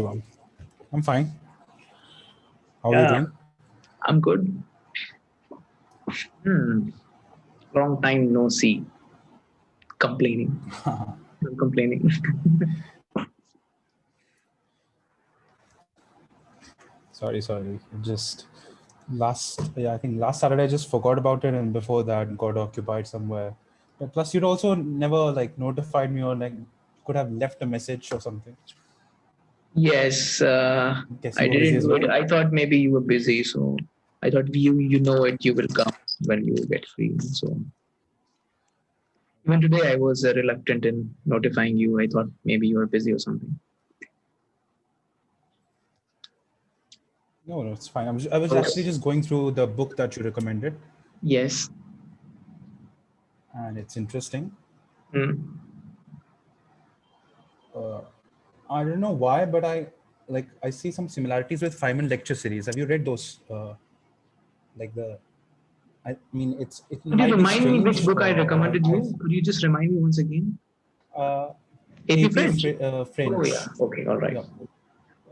Shivam. I'm fine. How are you Yeah, doing? I'm good. Hmm. Long time no see. Complaining. I'm complaining. Sorry. Just I think last Saturday I just forgot about it, and before that got occupied somewhere. But plus, you'd also never like notified me or like could have left a message or something. Yes, I guess I you were busy didn't as do it. well. I thought maybe you were busy, so I thought you know it. You will come when you get free. So even today, I was reluctant in notifying you. I thought maybe you were busy or something. No, it's fine. I was actually just going through the book that you recommended, Yes. and it's interesting. Hmm. Uh, I don't know why, but I see some similarities with Feynman lecture series. Have you read those? Like the I mean, it Could you might be remind me which strange, book I but recommended you? Could you just remind me once again? uh, AP AP French. Oh yeah. French, Okay. All right. yeah,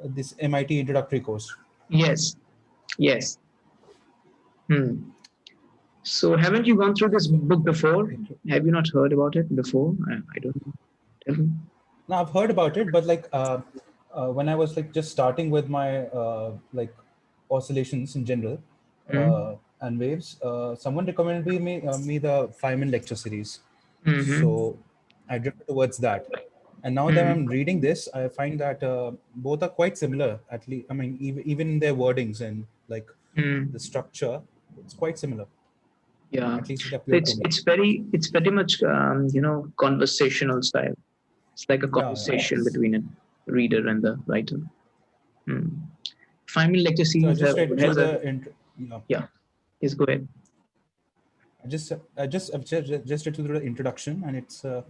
this MIT introductory course. Yes. Yes. Hmm. So, haven't you gone through this So, book before? it, Have you not heard about it before? I don't know. Tell me. now I've heard about it, but when I was like just starting with my like oscillations in general Mm-hmm. and waves, someone recommended me the Feynman lecture series, Mm-hmm. so I drifted towards that. And now that I'm Mm-hmm. reading this, I find that both are quite similar. At least, I mean, even in their wordings and like the Mm. structure, it's quite similar. Yeah. At least it So appeared to it's me. it's very it's pretty much conversational style. It's like a Yeah. conversation It's, between a reader and the writer. Mm. Final lecture so I series just read through has a yeah. Please go ahead. I've just read through the introduction, and it's uh,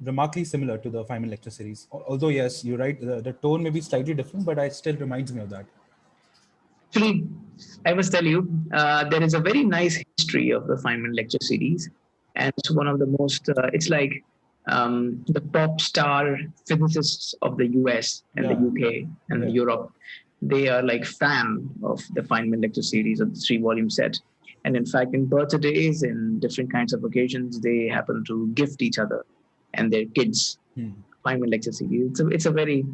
remarkably similar to the Feynman lecture series. Although yes, you're right, the tone may be slightly different, but it still reminds me of that. Actually, I must tell you, there is a very nice history of the Feynman lecture series, and it's one of the most. It's like the top star physicists of the U.S. and the Yeah, U.K. and yeah. Europe. They are like fan of the Feynman lecture series of the 3 volume set, and in fact, in birthdays, in different kinds of occasions, they happen to gift each other and their kids Feynman lecture series. It's a very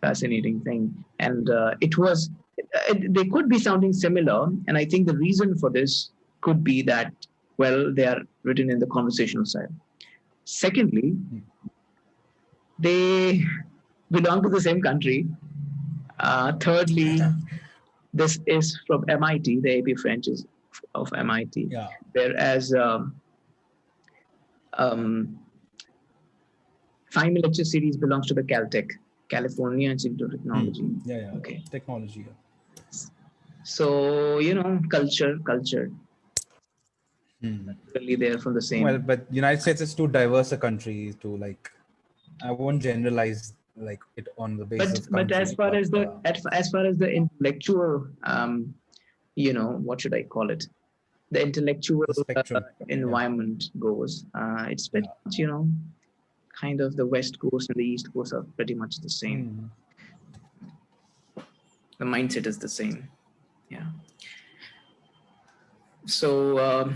fascinating thing. And they could be sounding similar. And I think the reason for this could be that, well, they are written in the conversational style. Secondly, they belong to the same country. Thirdly, this is from MIT, the AP French is of MIT. Yeah. Whereas um, Feynman lecture series belongs to the Caltech, California Institute of Technology. Yeah. Okay. Technology. Yeah. So, culture, really they're from the Well, same. but United States is too diverse a country to like. I won't generalize like it on the basis of But country, but as far as the intellectual, what should I call it? The intellectual the spectrum. Yeah, environment goes, it's pretty yeah. much, kind of the West Coast and the East Coast are pretty much the same. The mindset is the same. Yeah. So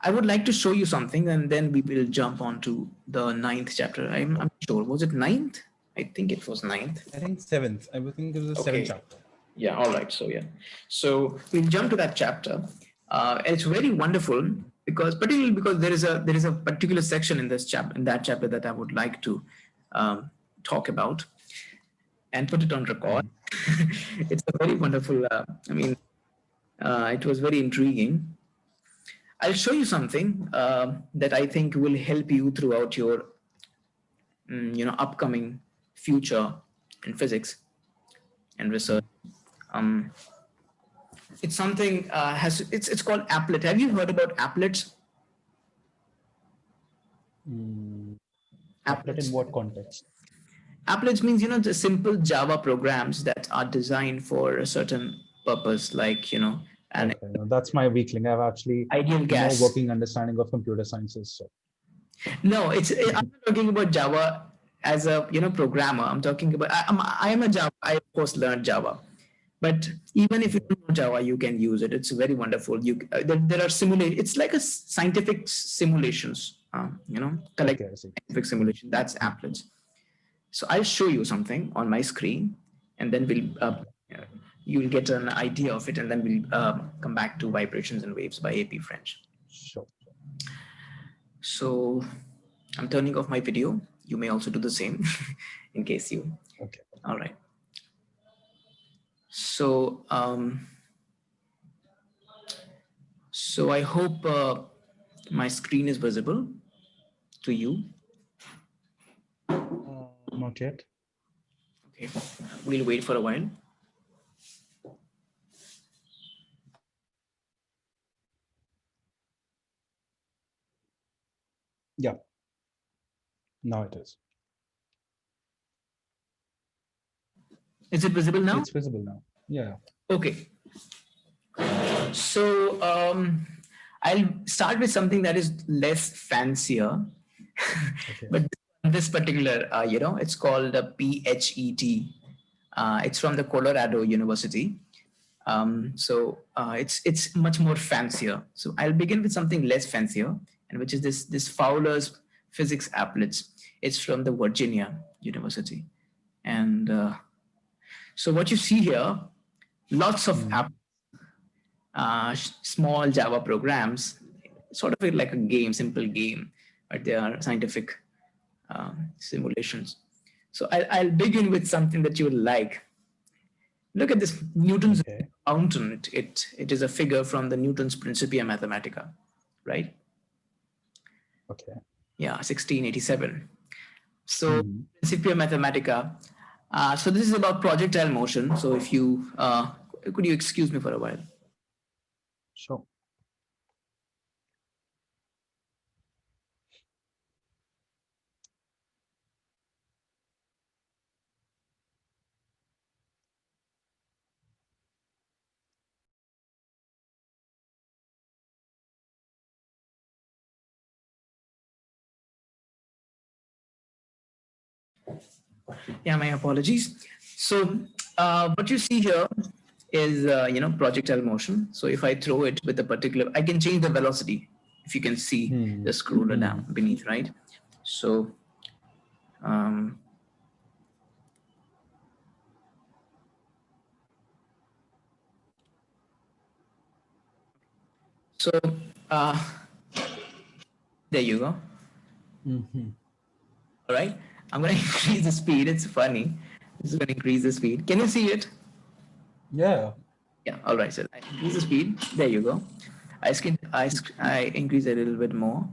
I would like to show you something, and then we will jump on to the ninth chapter. I'm sure. Was it ninth? I think it was ninth. I think seventh. I would think it was the seventh Okay. chapter. Yeah. All right. So yeah. So we'll jump to that chapter. And it's very wonderful because, particularly because there is a particular section in that chapter that I would like to talk about and put it on record. It's a very wonderful. It was very intriguing. I'll show you something that I think will help you throughout your, upcoming future in physics and research. Um, it's something has it's called applet. Have you heard about applets? Applet in Applets. what context? Applets means the simple Java programs that are designed for a certain purpose, like an Okay, no, that's my weak link. I have actually ideal no gas. working understanding of computer sciences. So No, I'm not talking about Java. as a programmer, I'm talking about. I am a Java. I of course learned Java, but even if you don't know Java, you can use it. It's very wonderful. There are simulate. It's like a scientific simulations. Collect Okay, I see. scientific simulation. That's applets. So I'll show you something on my screen, and then you'll get an idea of it, and then we'll come back to Vibrations and Waves by AP French. Sure. So I'm turning off my video. You may also do the same in case you. Okay. All right. So I hope my screen is visible to you. Not yet. Okay, we'll wait for a while. Yeah. Now it is. Is it visible now? It's visible now. Yeah. Okay. So I'll start with something that is less fancier, Okay. but this particular, it's called a PHET. It's from the Colorado University. So it's much more fancier. So I'll begin with something less fancier, and which is this Fowler's physics applets. It's from the Virginia University, and so what you see here, lots of small Java programs, sort of like a game, simple game, but they are scientific simulations. So I'll begin with something that you will like. Look at this Newton's fountain. It is a figure from the Newton's Principia Mathematica, right? Okay. Yeah, 1687. So Principia Mathematica. So this is about projectile motion. So if you could you excuse me for a while? Sure. Yeah, my apologies. So what you see here is projectile motion. So if I throw it with a particular, I can change the velocity. If you can see the scroller down beneath, right? So so there you go. All right, I'm going to increase the speed. It's funny. This is going to increase the speed. Can you see it? Yeah. Yeah. All right. So I increase the speed. There you go. I increase a little bit more.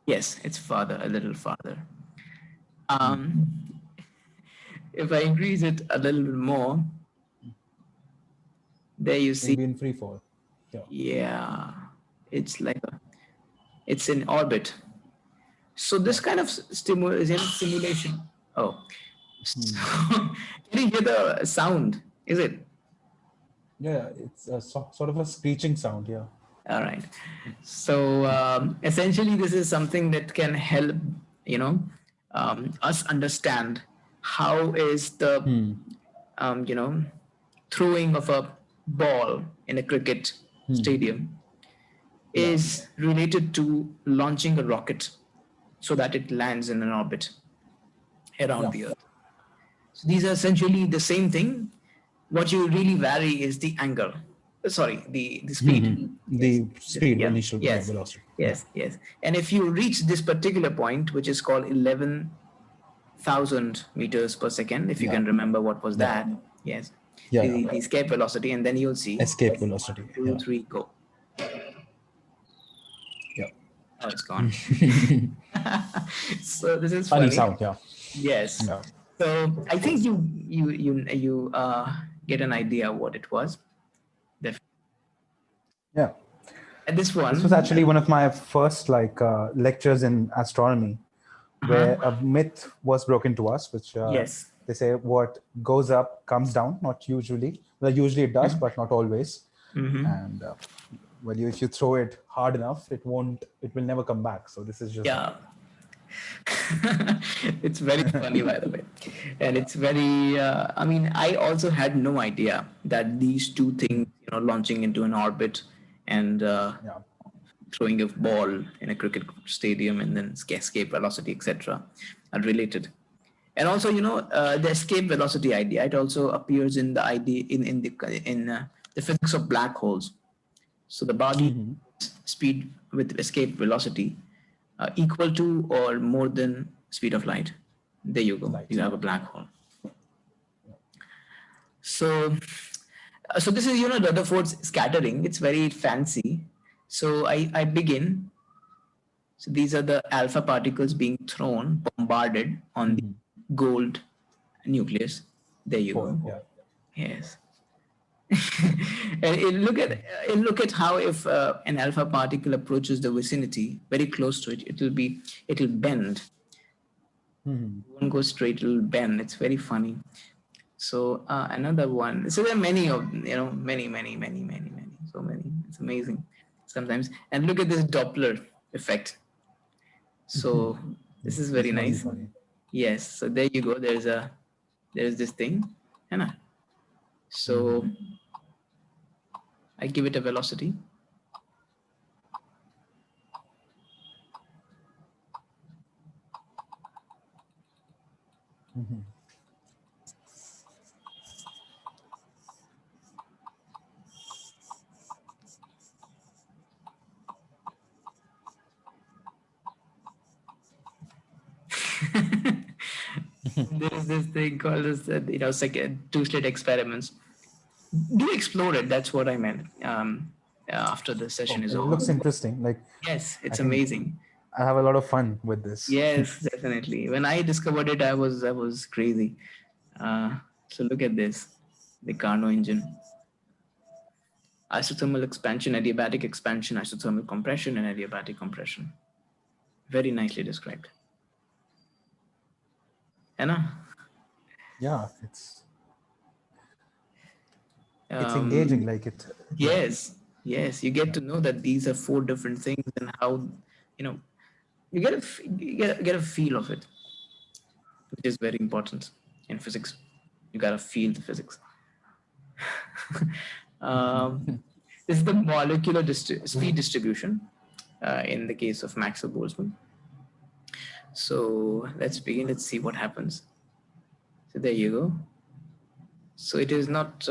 Yes, it's farther, a little farther. If I increase it a little bit more, there you see. It'll be in free fall. Yeah. Yeah, it's like it's in orbit. So this kind of simulation. Oh, can you hear the sound? Is it? Yeah, it's a sort of a screeching sound. Yeah. All right. So essentially, this is something that can help us understand how is the throwing of a ball in a cricket stadium is related to launching a rocket so that it lands in an orbit around the Earth. So these are essentially the same thing. What you really vary is the angle. Sorry, the speed. The speed, Yeah. initial Yes. velocity. Yes, yes. And if you reach this particular point, which is called 11,000 meters per second, if you can remember what was that. Yes. Yeah. The escape velocity, and then you'll see. Escape velocity. 2, 3, go. Yeah. Oh, it's gone. So this is funny funny. sound. Yeah. Yes. Yeah. So I think you get an idea what it was. Yeah. And this one. This was actually one of my first lectures in astronomy, where a myth was broken to us, which Yes. they say what goes up comes down. Not usually. Well, usually it does, but not always. And if you throw it hard enough, it will never come back. So this is just Yeah. It's very funny, by the way, and it's very. I mean, I also had no idea that these two things, launching into an orbit and Yeah. throwing a ball in a cricket stadium and then escape velocity, etc., are related. And also, the escape velocity idea. It also appears in the idea in the physics of black holes. So the body Mm-hmm. speed with escape velocity equal to or more than speed of light. There you go. Light. You have a black hole. So, so this is Rutherford's scattering. It's very fancy. So I begin. So these are the alpha particles being thrown, bombarded on the Mm-hmm. gold nucleus. There you Four. go. Yeah. Yes. And look at how if an alpha particle approaches the vicinity very close to it, it'll bend. Mm-hmm. It won't go straight, it'll bend. It's very funny. So another one. So there are many of many. So many. It's amazing sometimes. And look at this Doppler effect. So this is very This must be nice. funny. Yes. So there you go. There's this thing. Anna. So Mm-hmm. I give it a velocity. Mm-hmm. There is this thing called as two-slit experiments. Do explore it. That's what I meant. After the session Okay. is It over. looks interesting. Like, Yes, I it's think amazing. I have a lot of fun with this. Yes, definitely. When I discovered it, I was crazy. So look at this, the Carnot engine, isothermal expansion, adiabatic expansion, isothermal compression, and adiabatic compression. Very nicely described. Anna? Yeah. It's Um, engaging. Like it. Yeah. yes, yes. You get to know that these are four different things and how, you know, you get a feel of it, which is very important in physics. You gotta feel the physics. um, this is the molecular speed distribution in the case of Maxwell Boltzmann. So let's begin. Let's see what happens. So there you go. So it is not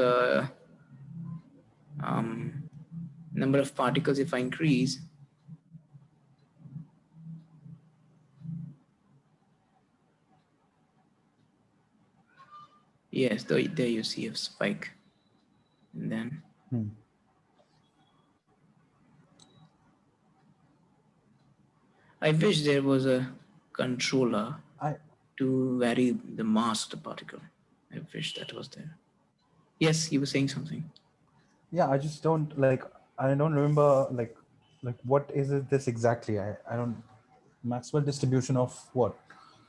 um, number of particles. If I increase, yes, there you see a spike, and then Hmm. I wish there was a controller I to vary the mass of the particle. I wish that was there. Yes, you were saying something. yeah. I just don't like. I don't remember like what is it this exactly? I don't. Maxwell distribution of what?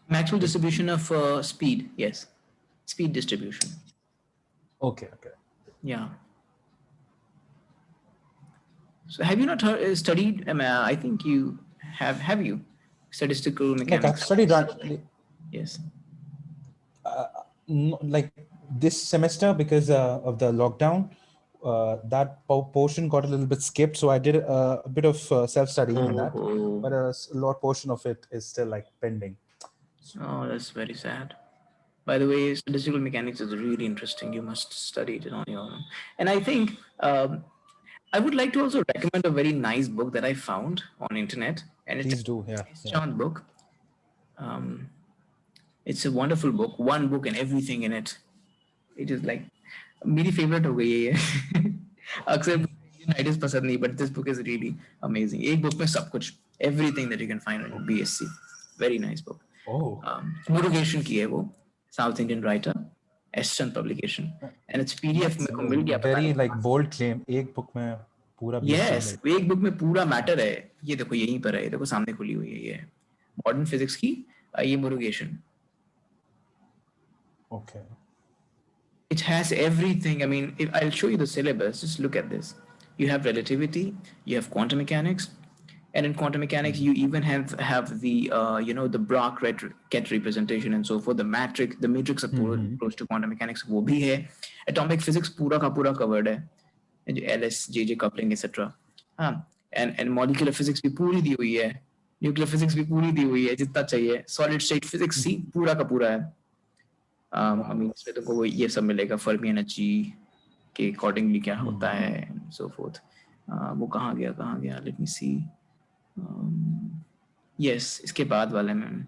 Maxwell Like, distribution of speed. Yes, speed distribution. okay. Okay. Yeah. So have you not studied? I think you have. Have you statistical Like I've mechanics? studied Yes. like this semester because of the lockdown. That portion got a little bit skipped, so I did a bit of self-studying in that, Oh, but a lot portion of it is still like pending. oh, that's very sad. By the way, statistical mechanics is really interesting. You must study it on your own. And I think I would like to also recommend a very nice book that I found on internet, and it's Please do. Yeah. a Yeah. John book. Um, it's a wonderful book, one book and everything in it. It is like मेरी favorite हो गई है ये अक्सर Indian पसंद नहीं but this book is really amazing. एक book में सब कुछ everything that you can find on BSc. Very nice book. Oh. Motivation की है वो South Indian writer Ashton publication and it's PDF That's मेरे a को मिल गया पता very नहीं like bold claim. एक book में पूरा BSc yes like. एक book में पूरा matter है ये देखो यहीं पर है ये देखो सामने खुली हुई है ये modern physics की ये motivation. Okay. It has everything. I mean, if I'll show you the syllabus. Just look at this. You have relativity, you have quantum mechanics, And in quantum mechanics, you even have the the Brock-Ket representation and so forth. The matrix approach to quantum mechanics वो भी है. Atomic physics पूरा का पूरा covered है. LS, JJ coupling, etc. हाँ. And molecular physics भी पूरी दी हुई है. Nuclear physics भी पूरी दी हुई है जितना चाहिए. Solid state physics ही पूरा का पूरा है. I mean इसमें तुमको वो ये सब मिलेगा. Fermi energy के accordingly क्या होता है and so forth. वो कहाँ गया? Let me see. Yes, इसके बाद वाले में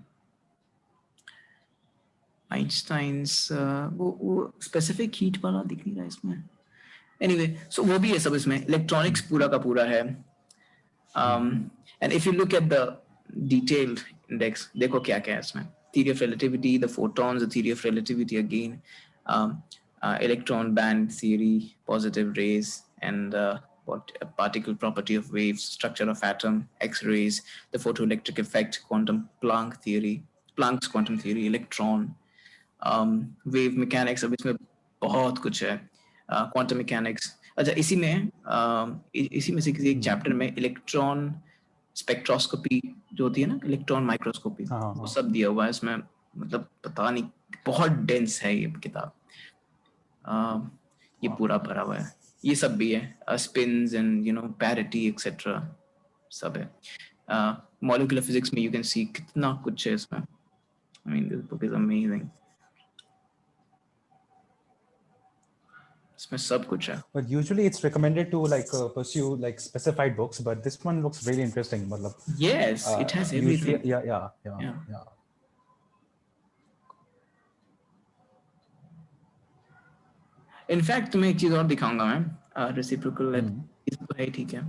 आइंस्टाइंस वो स्पेसिफिक हीट वाला दिख नहीं रहा इसमें. Anyway, so वो भी है सब इसमें. इलेक्ट्रॉनिक्स पूरा का पूरा है. And if you look at the detailed index, देखो क्या क्या है इसमें. Theory of relativity, the photons, the theory of relativity again, electron band theory, positive rays, and what particle property of waves, structure of atom, X-rays, the photoelectric effect, Planck's quantum theory, electron, wave mechanics. अब इसमें बहुत कुछ है. Quantum mechanics. अच्छा, इसी में से किसी एक चैप्टर में इलेक्ट्रॉन स्पेक्ट्रोस्कोपी जो होती है ना, इलेक्ट्रॉन माइक्रोस्कोपी, वो सब दिया हुआ है इसमें. मतलब पता नहीं, बहुत डेंस है ये किताब. ये पूरा भरा हुआ है. ये सब भी है. स्पिन्स एंड पैरिटी एक्सेट्रा सब है. मॉलिक्यूलर फिजिक्स में यू कैन सी कितना कुछ है इसमें. I mean this book is amazing. इसमें सब कुछ है. But usually it's recommended to like pursue like specified books, but this one looks really interesting. मतलब. Yes, it has everything. Yeah. In fact, तुम्हें एक चीज और दिखाऊंगा मैं. Reciprocal तो है, ठीक है.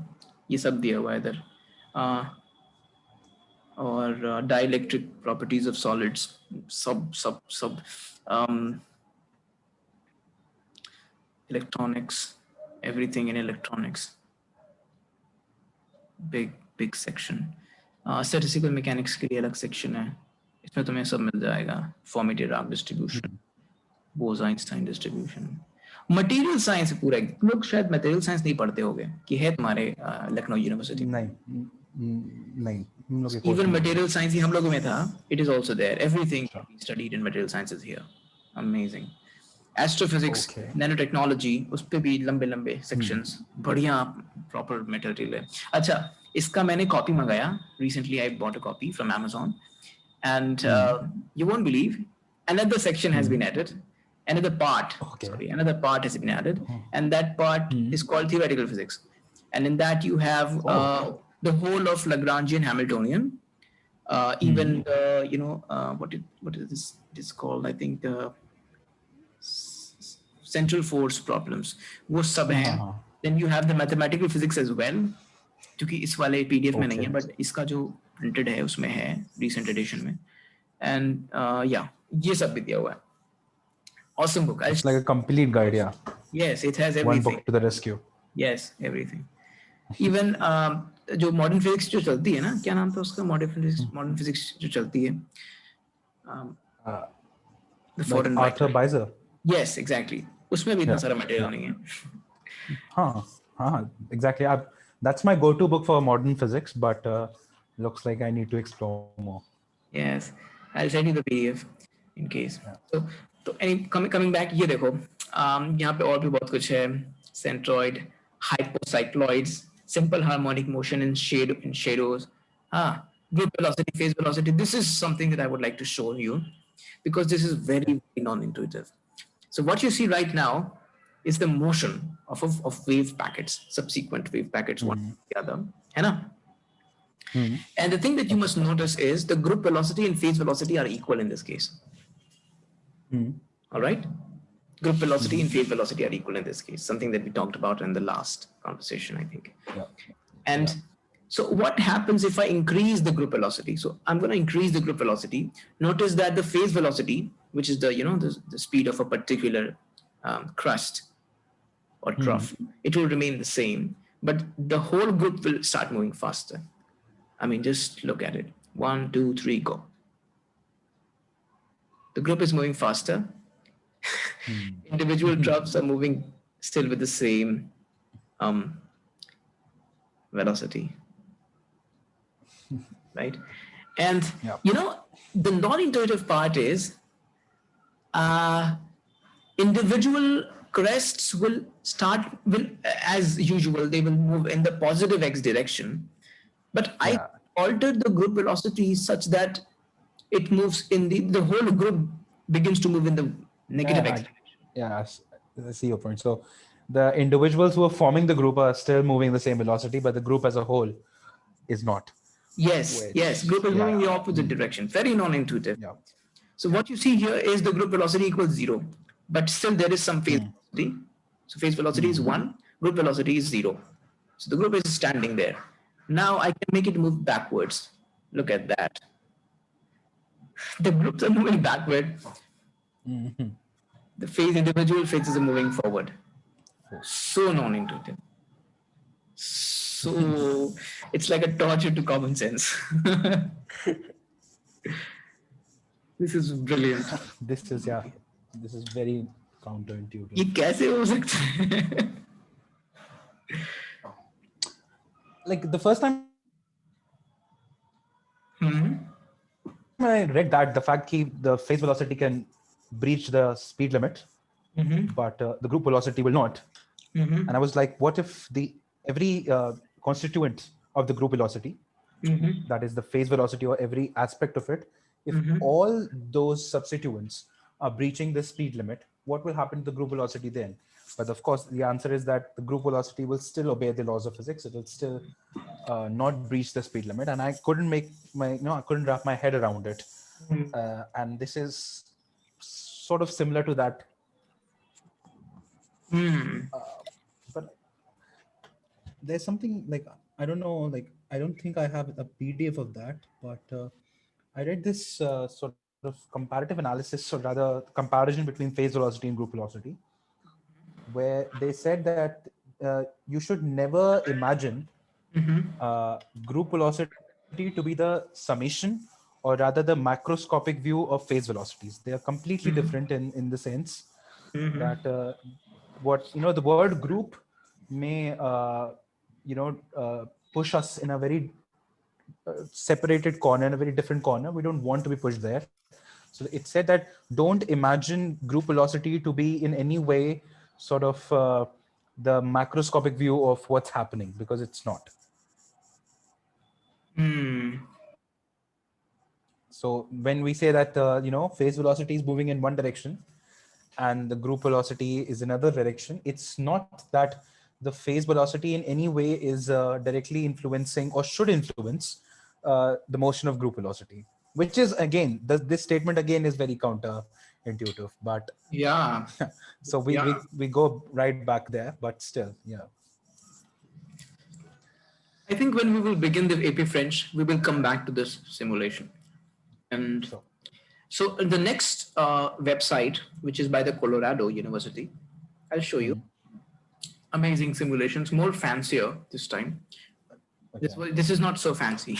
ये सब दिया हुआ है इधर. और dielectric properties of solids, सब electronics, everything in electronics. Big section. Statistical mechanics के लिए अलग section है. इसमें तुम्हें सब मिल जाएगा. Fermi-Dirac distribution, Bose-Einstein distribution. Material science पूरा. लोग शायद material science नहीं पढ़ते होंगे कि है तुम्हारे लखनऊ यूनिवर्सिटी. नहीं. Even material science ही हम लोगों में था. It is also there. Everything studied in material science is here. Amazing. Astrophysics, nanotechnology, उस पे भी लंबे sections. बढ़िया proper material है. अच्छा, इसका मैंने copy मंगाया. Recently I bought a copy from Amazon, and you won't believe, another section has been added. Another part has been added, and that part is called theoretical physics. And in that you have the whole of Lagrangian Hamiltonian, even what is this? It is called, I think, central force problems. वो सब हैं. Then you have the mathematical physics as well, क्योंकि इस वाले PDF में नहीं है, but इसका जो printed है उसमें है, recent edition में. And ये सब भी दिया हुआ है. Awesome book. It's like a complete guide, yeah. Yes, it has everything. One book to the rescue. Yes, everything. Even जो modern physics जो चलती है ना, क्या नाम था उसका? Modern physics जो चलती है. The foreign Arthur Beiser. Yes, exactly. उसमें भी इतना सारा material नहीं है. हाँ, exactly. That's my go-to book for modern physics, but looks like I need to explore more. Yes, I'll send you the PDF in case. So coming back, ये देखो, यहाँ पे और भी बहुत कुछ है. Centroid, hypocycloids, simple harmonic motion in shadows. Group velocity, phase velocity. This is something that I would like to show you because this is very, very non-intuitive. So what you see right now is the motion of wave packets, subsequent wave packets, one after the other. है ना? And the thing that you must notice is the group velocity and phase velocity are equal in this case. All right? Group velocity and phase velocity are equal in this case, something that we talked about in the last conversation, I think. And so what happens if I increase the group velocity? So I'm going to increase the group velocity. Notice that the phase velocity, which is the speed of a particular crust or trough, it will remain the same, but the whole group will start moving faster. I mean, just look at it. 1, 2, 3, go. The group is moving faster. Individual troughs are moving still with the same velocity. right? And Yeah. the non-intuitive part is uh, individual crests will as usual they will move in the positive x direction, but I Yeah. altered the group velocity such that it moves in the whole group begins to move in the negative Yeah. x direction. Yeah. I see your point. So the individuals who are forming the group are still moving the same velocity, but the group as a whole is not. Yes, Which, group is moving yeah. in the opposite direction, very non-intuitive. Yeah. So Yeah. what you see here is the group velocity equals 0, but still there is some phase Mm. velocity. So phase velocity is 1, group velocity is 0. So the group is standing there. Now I can make it move backwards. Look at that. The groups are moving backward. The phase individual phases are moving forward. So non-intuitive. So it's like a torture to common sense. This is brilliant. This is, yeah. This is very ये counterintuitive. कैसे हो सकता है? Like the first time I read that, the fact that the phase velocity can breach the speed limit, but the group velocity will not. And I was like, what if the every constituent of the group velocity, that is the phase velocity or every aspect of it, if all those substituents are breaching the speed limit, what will happen to the group velocity then? But of course, the answer is that the group velocity will still obey the laws of physics. It will still not breach the speed limit. And I couldn't I couldn't wrap my head around it. And this is sort of similar to that. But there's something like, I don't know, like I don't think I have a PDF of that, but I read this sort of comparative analysis, or rather comparison between phase velocity and group velocity, where they said that you should never imagine group velocity to be the summation, or rather the macroscopic view of phase velocities. They are completely different in the sense that the word group may push us in a very separated corner, in a very different corner. We don't want to be pushed there. So it said that don't imagine group velocity to be in any way sort of the macroscopic view of what's happening, because it's not. So when we say that phase velocity is moving in one direction and the group velocity is another direction, it's not that the phase velocity in any way is directly influencing or should influence the motion of group velocity, which is again, this statement again is very counterintuitive. But Yeah, so we, yeah. we go right back there, but still, yeah. I think when we will begin the AP French, we will come back to this simulation. And So so the next website, which is by the Colorado University, I'll show you. Amazing simulations, more fancier this time. okay. This is not so fancy,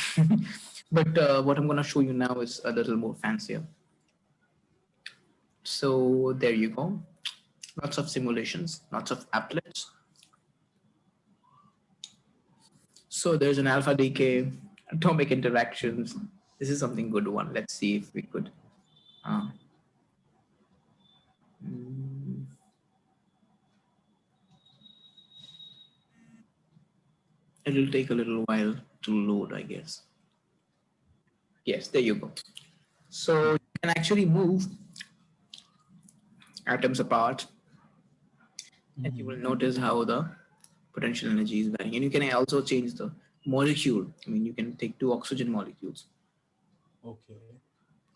but what I'm going to show you now is a little more fancier. So there you go. Lots of simulations, lots of applets. So there's an alpha decay, atomic interactions. This is something good one. Let's see if we could. It'll take a little while to load, I guess. Yes, there you go. So you can actually move atoms apart, and you will notice how the potential energy is varying. And you can also change the molecule. I mean, you can take 2 oxygen molecules. Okay.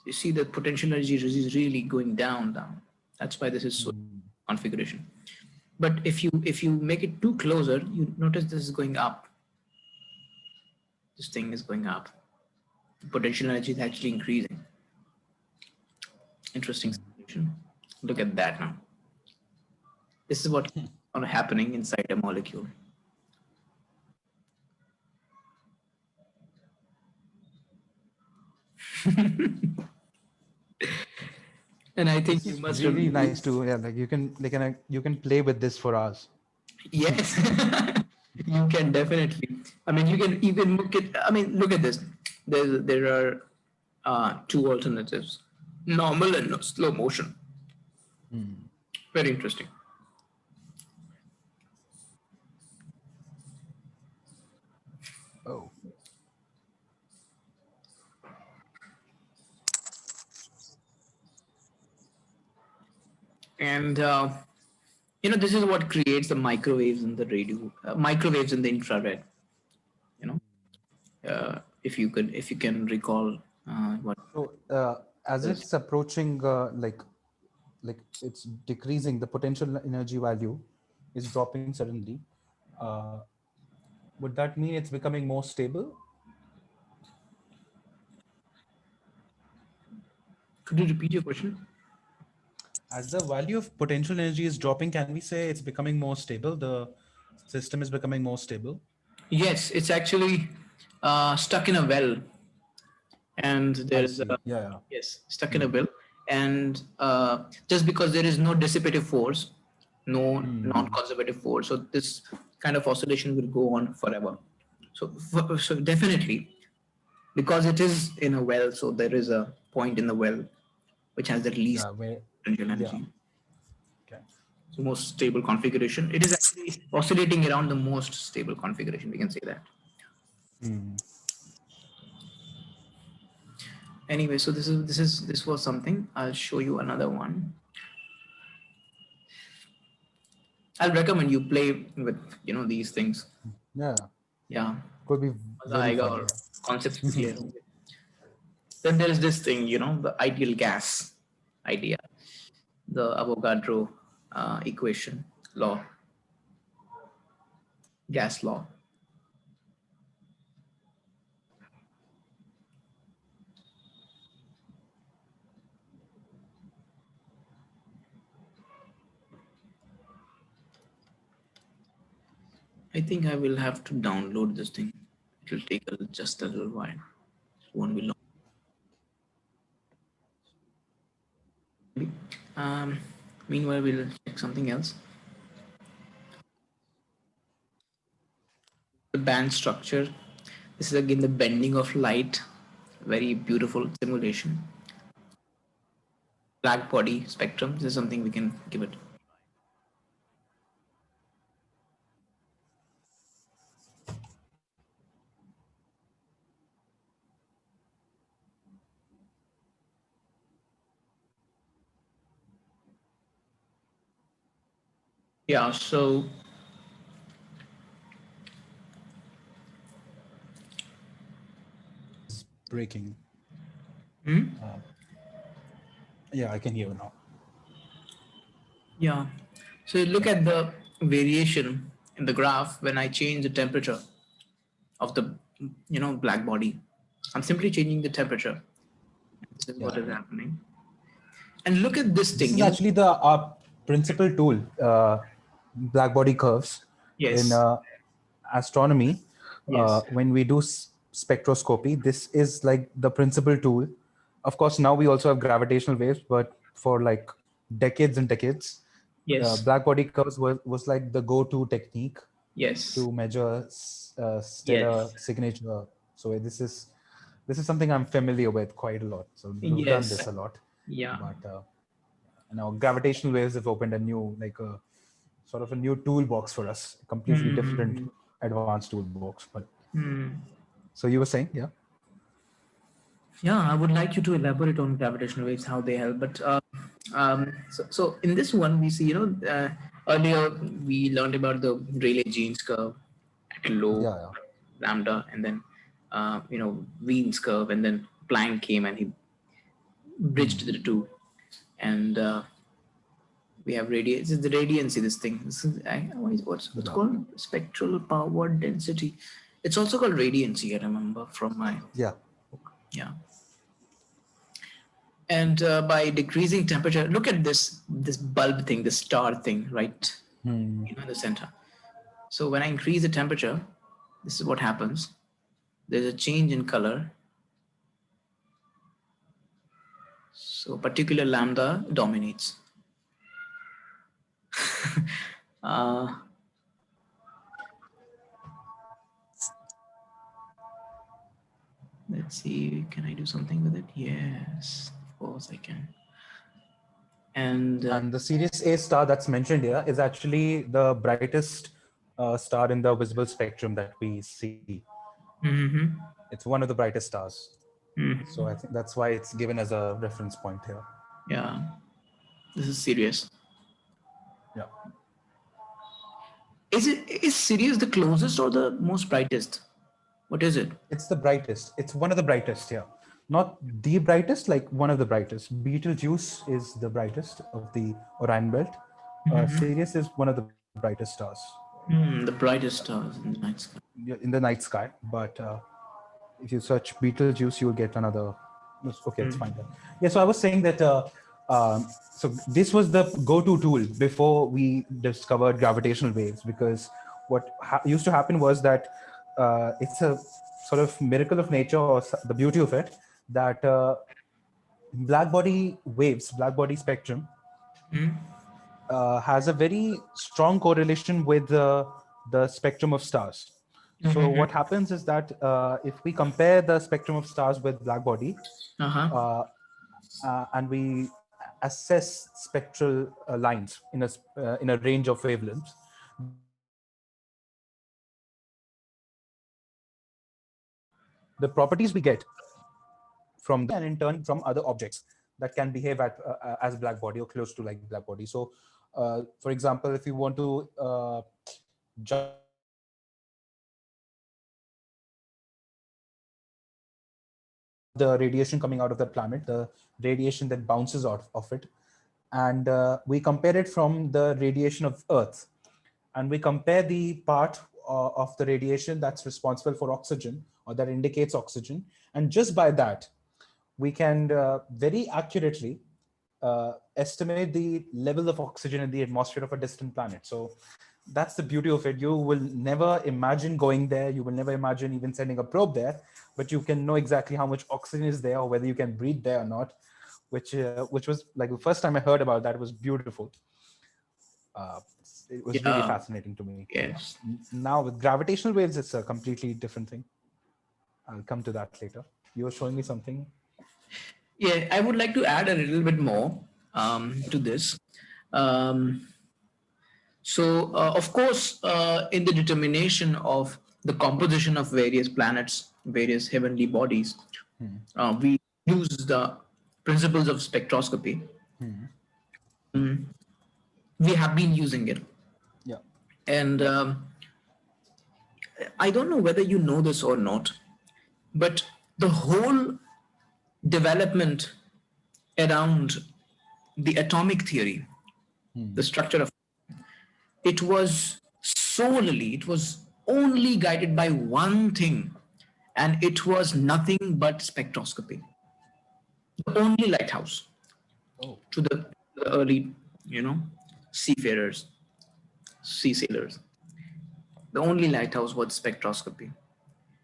You see the potential energy is really going down. That's why this is so configuration. But if you make it too closer, you notice this is going up. This thing is going up. The potential energy is actually increasing. Interesting simulation. Look at that now. This is what's happening inside a molecule. And I think you must Really have. nice to, yeah, like you can play with this for hours. Yes, you can definitely. I mean, you can even look at. I mean, look at this. There are two alternatives: normal and slow motion. Very interesting. Oh. And this is what creates the microwaves in the microwaves in the infrared. You know, if you can recall what So as does. it's approaching, like it's decreasing, the potential energy value is dropping suddenly. Uh, would that mean it's becoming more stable? Could you repeat your question? As the value of potential energy is dropping, can we say it's becoming more stable? The system is becoming more stable. Yes, it's actually stuck in a well, and I there's a see. Yeah. Yeah. yes, stuck in a well, and just because there is no dissipative force, no non-conservative force, so this kind of oscillation will go on forever. So definitely, because it is in a well, so there is a point in the well which has the least Yeah. Where? potential Yeah. energy. Okay. So most stable configuration. It is actually oscillating around the most stable configuration. We can say that. Anyway, so this was something. I'll show you another one. I'll recommend you play with these things. Yeah. Yeah, Could be maza very aayega fun. और Yeah. concepts भी clear होंगे. Then there is this thing, the ideal gas idea, the Avogadro equation law, gas law. I think I will have to download this thing. It will take just a little while. It won't be long. Um, Meanwhile, we'll check something else. The band structure. This is again the bending of light. Very beautiful simulation. Black body spectrum. This is something we can give it. Yeah. So It's breaking. hmm? Yeah, I can hear you now. Yeah. So you look Yeah. at the variation in the graph when I change the temperature of the black body. I'm simply changing the temperature. This is what Yeah. is happening. And look at this This thing. is actually the principal tool, black body curves in Yes. astronomy. Yes. When we do spectroscopy, this is like the principal tool. Of course, now we also have gravitational waves, but for like decades and decades, Yes. black body curves was like the go-to technique Yes. to measure stellar Yes. signature. So this is something I'm familiar with quite a lot. So we've done Yes. this a lot, Yeah. but now gravitational waves have opened a new, like a sort of a new toolbox for us, a completely different Hmm. advanced toolbox. But Hmm. so you were saying, yeah? Yeah, I would like you to elaborate on gravitational waves, how they help. But so in this one, we see, earlier we learned about the Rayleigh-Jeans curve at low Yeah, yeah. lambda, and then Wien's curve, and then Planck came and he bridged the two, and we have radiance. This is the radiancy. This thing. What's Yeah, called spectral power density. It's also called radiancy. I remember from my yeah. book. Yeah. And by decreasing temperature, look at this bulb thing, this star thing, right? In the center. So when I increase the temperature, this is what happens. There's a change in color. So particular lambda dominates. uh, Let's see, can I do something with it? Yes, of course I can. And And the Sirius A star that's mentioned here is actually the brightest star in the visible spectrum that we see. mhm, It's one of the brightest stars. So I mhm. think that's why it's given as a reference point here. Yeah, this is serious. Yeah. Is Sirius the closest or the most brightest? What is it? It's the brightest. It's one of the brightest, yeah. Not the brightest, like one of the brightest. Betelgeuse is the brightest of the Orion belt. Mhm. Sirius is one of the brightest stars The brightest stars in the night sky. in the night sky. But if you search Betelgeuse, you'll get another. Okay, it's fine then. Yeah, so I was saying that. So this was the go-to tool before we discovered gravitational waves, because what used to happen was that it's a sort of miracle of nature, or the beauty of it, that black body waves, black body spectrum, has a very strong correlation with the spectrum of stars. So what happens is that if we compare the spectrum of stars with black body, Uh huh. uh, and we assess spectral lines in a range of wavelengths, the properties we get from that and in turn from other objects that can behave as black body or close to like black body. So for example, if you want to judge the radiation coming out of that planet, the radiation that bounces out of it, and we compare it from the radiation of Earth, and we compare the part of the radiation that's responsible for oxygen or that indicates oxygen, and just by that, we can very accurately estimate the level of oxygen in the atmosphere of a distant planet. So that's the beauty of it. You will never imagine going there. You will never imagine even sending a probe there, but you can know exactly how much oxygen is there or whether you can breathe there or not, which was like the first time I heard about that was beautiful. Uh, it was really Yeah. fascinating to me. Yes. Now with gravitational waves, it's a completely different thing. I'll come to that later. You were showing me something. Yeah, I would like to add a little bit more to this. Um, of course, in the determination of the composition of various planets, various heavenly bodies, we use the principles of spectroscopy. We have been using it. Yeah. And I don't know whether you know this or not, but the whole development around the atomic theory, the structure of it was only guided by one thing, and it was nothing but spectroscopy. The only lighthouse Oh. to the early, seafarers, sea sailors. The only lighthouse was spectroscopy.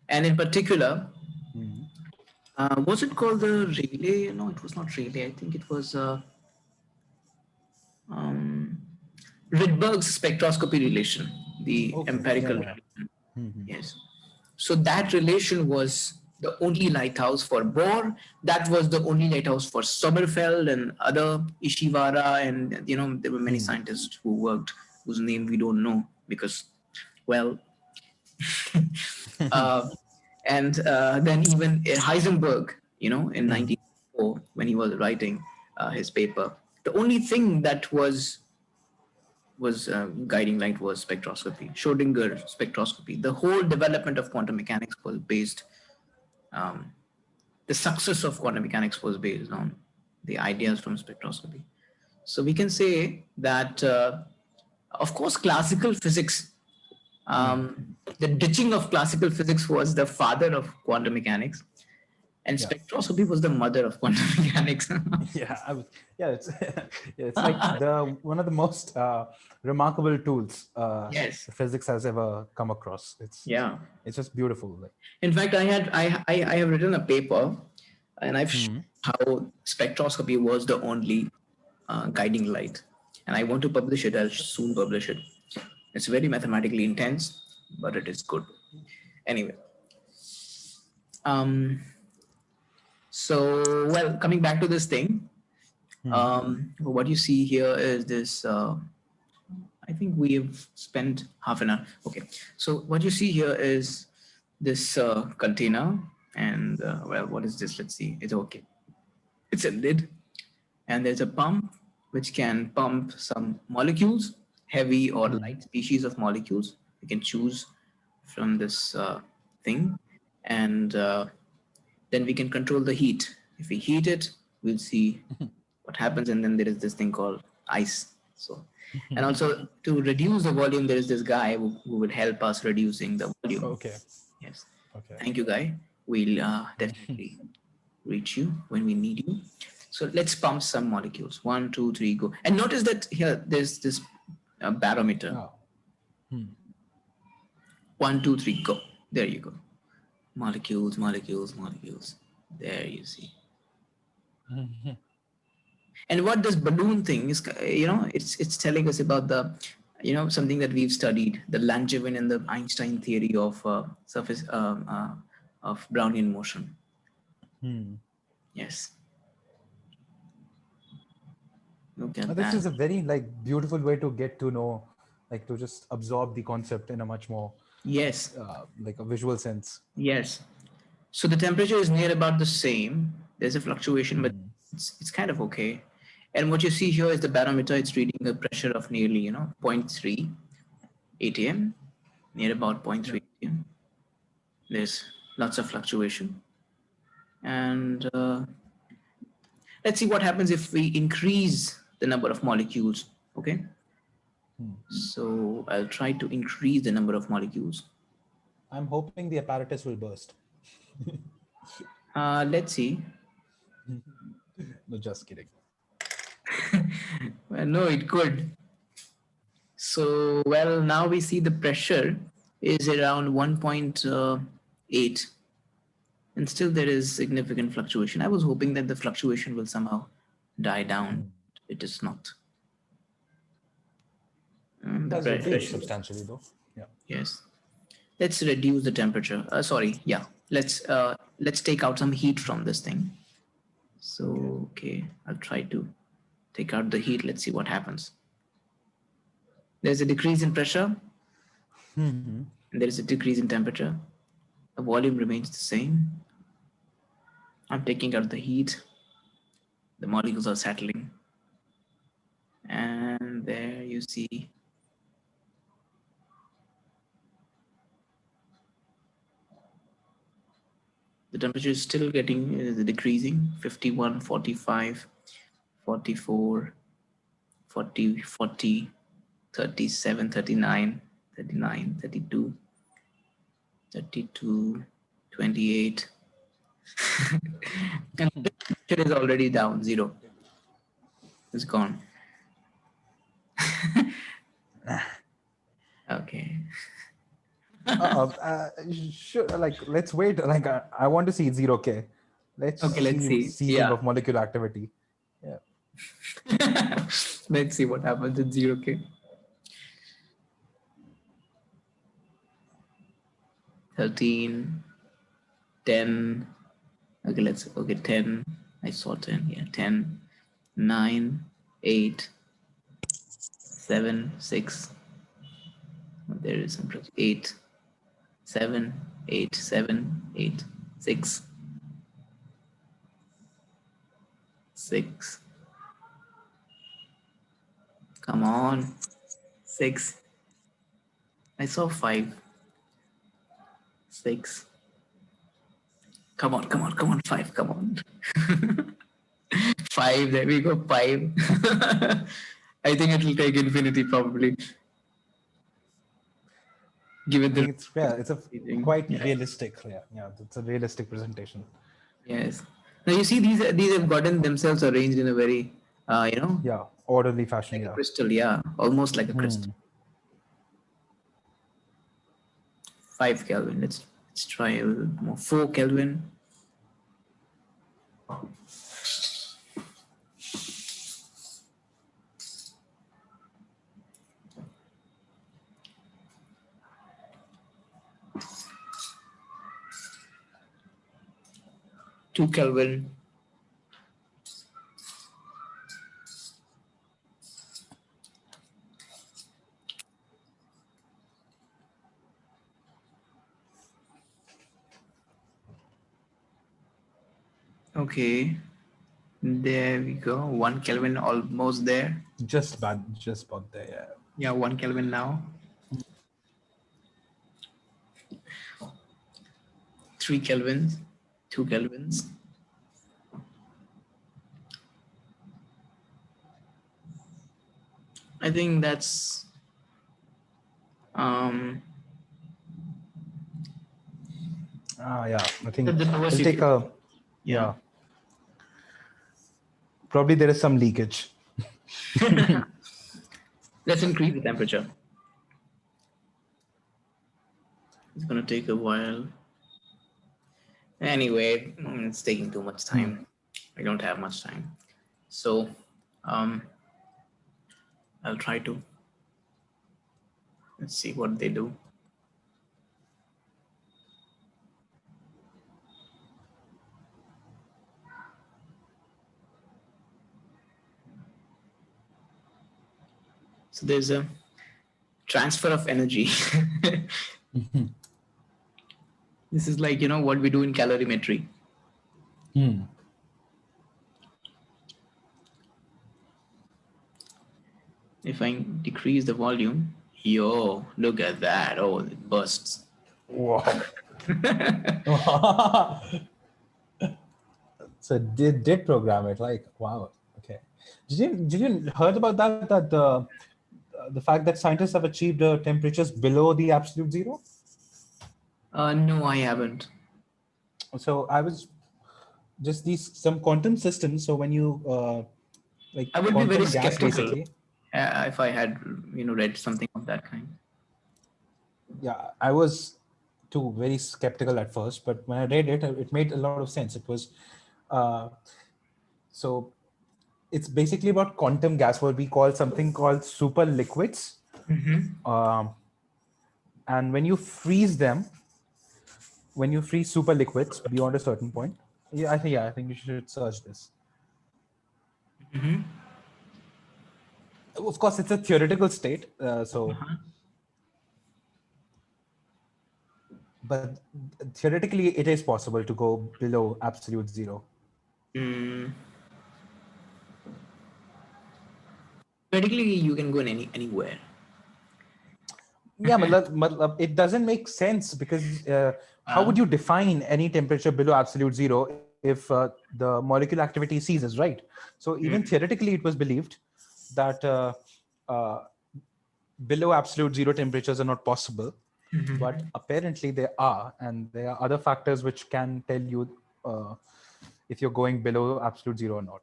And in particular, was it called the Rayleigh? No, it was not Rayleigh. I think it was Rydberg's spectroscopy relation, the Okay. Yeah. empirical Yeah. relation. Yes. So that relation was the only lighthouse for Bohr. That was the only lighthouse for Sommerfeld and other Ishihara, and there were many scientists who worked whose name we don't know because, well, uh, and then even Heisenberg, in 1904 when he was writing his paper, the only thing that was guiding light was spectroscopy, Schrodinger spectroscopy. The whole development of quantum mechanics was based. Um, the success of quantum mechanics was based on the ideas from spectroscopy. So we can say that, of course, classical physics. The ditching of classical physics was the father of quantum mechanics, and Yeah. spectroscopy was the mother of quantum mechanics. Yeah, yeah, it's yeah, it's like the one of the most remarkable tools Yes. physics has ever come across. Yeah. It's just beautiful. Like, In fact, I have written a paper, and I've shown how spectroscopy was the only guiding light, and I want to publish it. I'll soon publish it. It's very mathematically intense, but it is good. Anyway, So, well, coming back to this thing, Hmm. what you see here is this. I think we have spent half an hour. Okay, so what you see here is this container, and well, what is this? Let's see. It's okay. It's a lid, and there's a pump which can pump some molecules, heavy or Hmm. light species of molecules. You can choose from this thing, and then we can control the heat. If we heat it, we'll see what happens, and then there is this thing called ice. So, and also to reduce the volume, there is this guy who will help us reducing the volume. Okay. Yes, Okay. thank you, guy. We'll definitely reach you when we need you. So let's pump some molecules. One, two, three, go. And notice that here there's this barometer. Oh. Hmm. One, two, three, go. There you go. Molecules, molecules, molecules. There you see. And what this balloon thing is, it's telling us about the, something that we've studied, the Langevin and the Einstein theory of surface of Brownian motion. Hmm. Yes, look at This that. is a very like beautiful way to get to know, like to just absorb the concept in a much more Yes, like a visual sense. yes. So the temperature is near about the same. There's a fluctuation, but Hmm. it's kind of okay. And what you see here is the barometer. It's reading a pressure of nearly, zero point 0.3 atm, near about zero point Yeah. 0.3 atm. There's lots of fluctuation. And let's see what happens if we increase the number of molecules. Okay. Hmm. So I'll try to increase the number of molecules. I'm hoping the apparatus will burst. Let's see. No, just kidding. Well, no, it could. So, well, now we see the pressure is around 1.8, and still there is significant fluctuation. I was hoping that the fluctuation will somehow die down. Hmm. It is not. It The has reduced pressure. substantially though. Yeah. Yes. Let's reduce the temperature. Sorry. Yeah. Let's take out some heat from this thing. Okay. So, okay, I'll try to take out the heat. Let's see what happens. There's a decrease in pressure, Hmm. and there is a decrease in temperature. The volume remains the same. I'm taking out the heat. The molecules are settling. And there you see the temperature is still getting decreasing. 51, 45, 44, 40, 40, 37, 39, 39, 32, 32, 28. And the temperature is already down, zero. It's gone. Okay. Sure. Like, let's wait. Like, I want to see 0K. Let's Okay, let's see see. ceasing Yeah. of molecular activity. Yeah. Let's see what happens at 0K. 13, 10. Okay, okay, 10. I saw 10. Yeah, 10, 9, 8, 7, 6. There is some 8, 7, 8, 7, 8, 6, 6. Come on. 6. I saw 5, 6. Come on, come on, come on, 5. Come on. 5. There we go. 5. I think it will take infinity probably. I Given the think it's, yeah, it's a quite yeah. realistic. Yeah. Yeah. It's a realistic presentation. Yes. Now you see these have gotten themselves arranged in a very Yeah. Orderly fashion. like a Yeah. crystal, yeah, almost like a crystal. Hmm. 5 Kelvin. Let's try a little more. 4 Kelvin. 2 Kelvin. Okay, there we go. 1 Kelvin, almost there. Just about there. Yeah. Yeah, 1 Kelvin now. 3 Kelvins, 2 Kelvins. I think that's um Yeah. I think the lowest we'll you take can. a Yeah. yeah. Probably there is some leakage. Let's increase the temperature. It's gonna take a while. Anyway, it's taking too much time. I don't have much time. So um I'll try to, let's see what they do. So there's a transfer of energy. This is like, what we do in calorimetry. If I decrease the volume, yo, look at that. Oh, it bursts. Wow. So did program it, like, wow. Okay. Did you heard about that the fact that scientists have achieved temperatures below the absolute zero? No, I haven't. So I was just these some quantum systems. So when you like I would be very quantum gas skeptical basically. if I had, read something of that kind. Yeah, I was too very skeptical at first, but when I read it, it made a lot of sense. It was uh, so it's basically about quantum gas, what we call something called super liquids. Um, and when you freeze super liquids beyond a certain point, I think you should search this. Of course, it's a theoretical state, but theoretically, it is possible to go below absolute zero. Mm. Theoretically, you can go in anywhere. Yeah, it doesn't make sense because how would you define any temperature below absolute zero if the molecular activity ceases, right? So even theoretically, it was believed that uh, below absolute zero temperatures are not possible, but apparently they are, and there are other factors which can tell you uh, if you're going below absolute zero or not.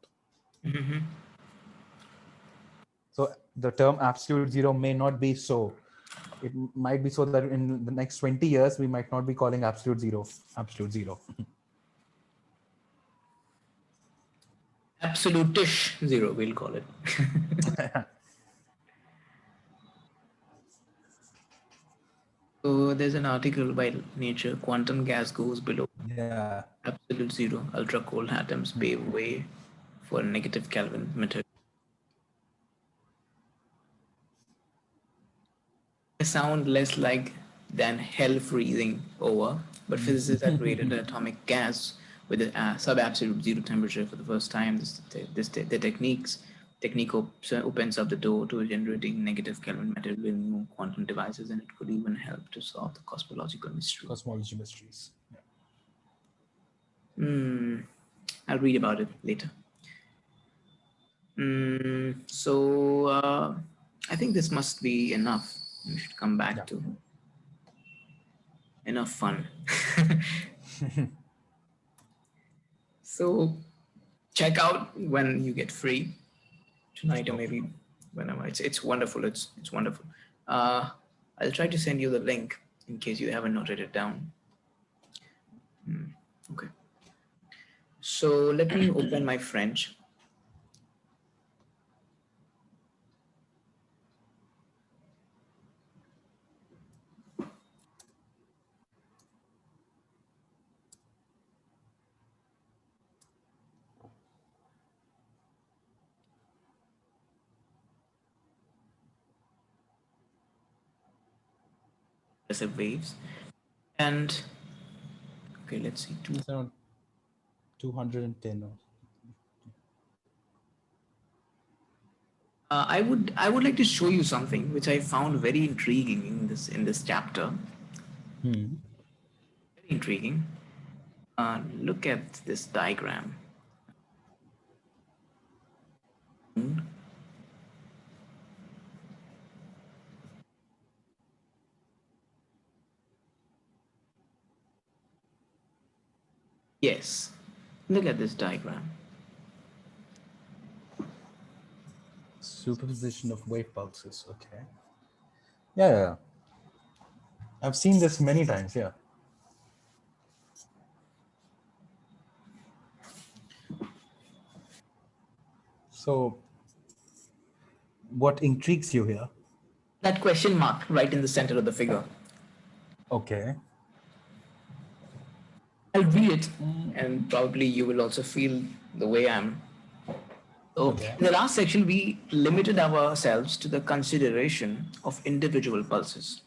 So the term absolute zero may not be so. It might be so that in the next 20 years, we might not be calling absolute zero absolute zero. Absolutish zero, we'll call it. So there's an article by Nature: quantum gas goes below Yeah. absolute zero. Ultra cold atoms pave way for negative Kelvin material. They sound less like than hell freezing over, but physicists have created an atomic gas with a sub-absolute zero temperature for the first time. The technique opens up the door to generating negative Kelvin material with new quantum devices, and it could even help to solve the cosmological mystery. Cosmology mysteries. Yeah. I'll read about it later. So I think this must be enough. We should come back to enough fun. So check out when you get free tonight or maybe whenever. It's wonderful. It's wonderful. I'll try to send you the link in case you haven't noted it down. Okay. So let me open my French. progressive waves. And okay, let's see. It's around 210. I would like to show you something which I found very intriguing in this chapter. Hmm. Very intriguing. Look at this diagram. Yes, look at this diagram. Superposition of wave pulses. Okay. Yeah, yeah, yeah. I've seen this many times. Yeah. So, what intrigues you here? That question mark right in the center of the figure. Okay. I'll read it, and probably you will also feel the way I'm. So, Okay. in the last section, we limited ourselves to the consideration of individual pulses.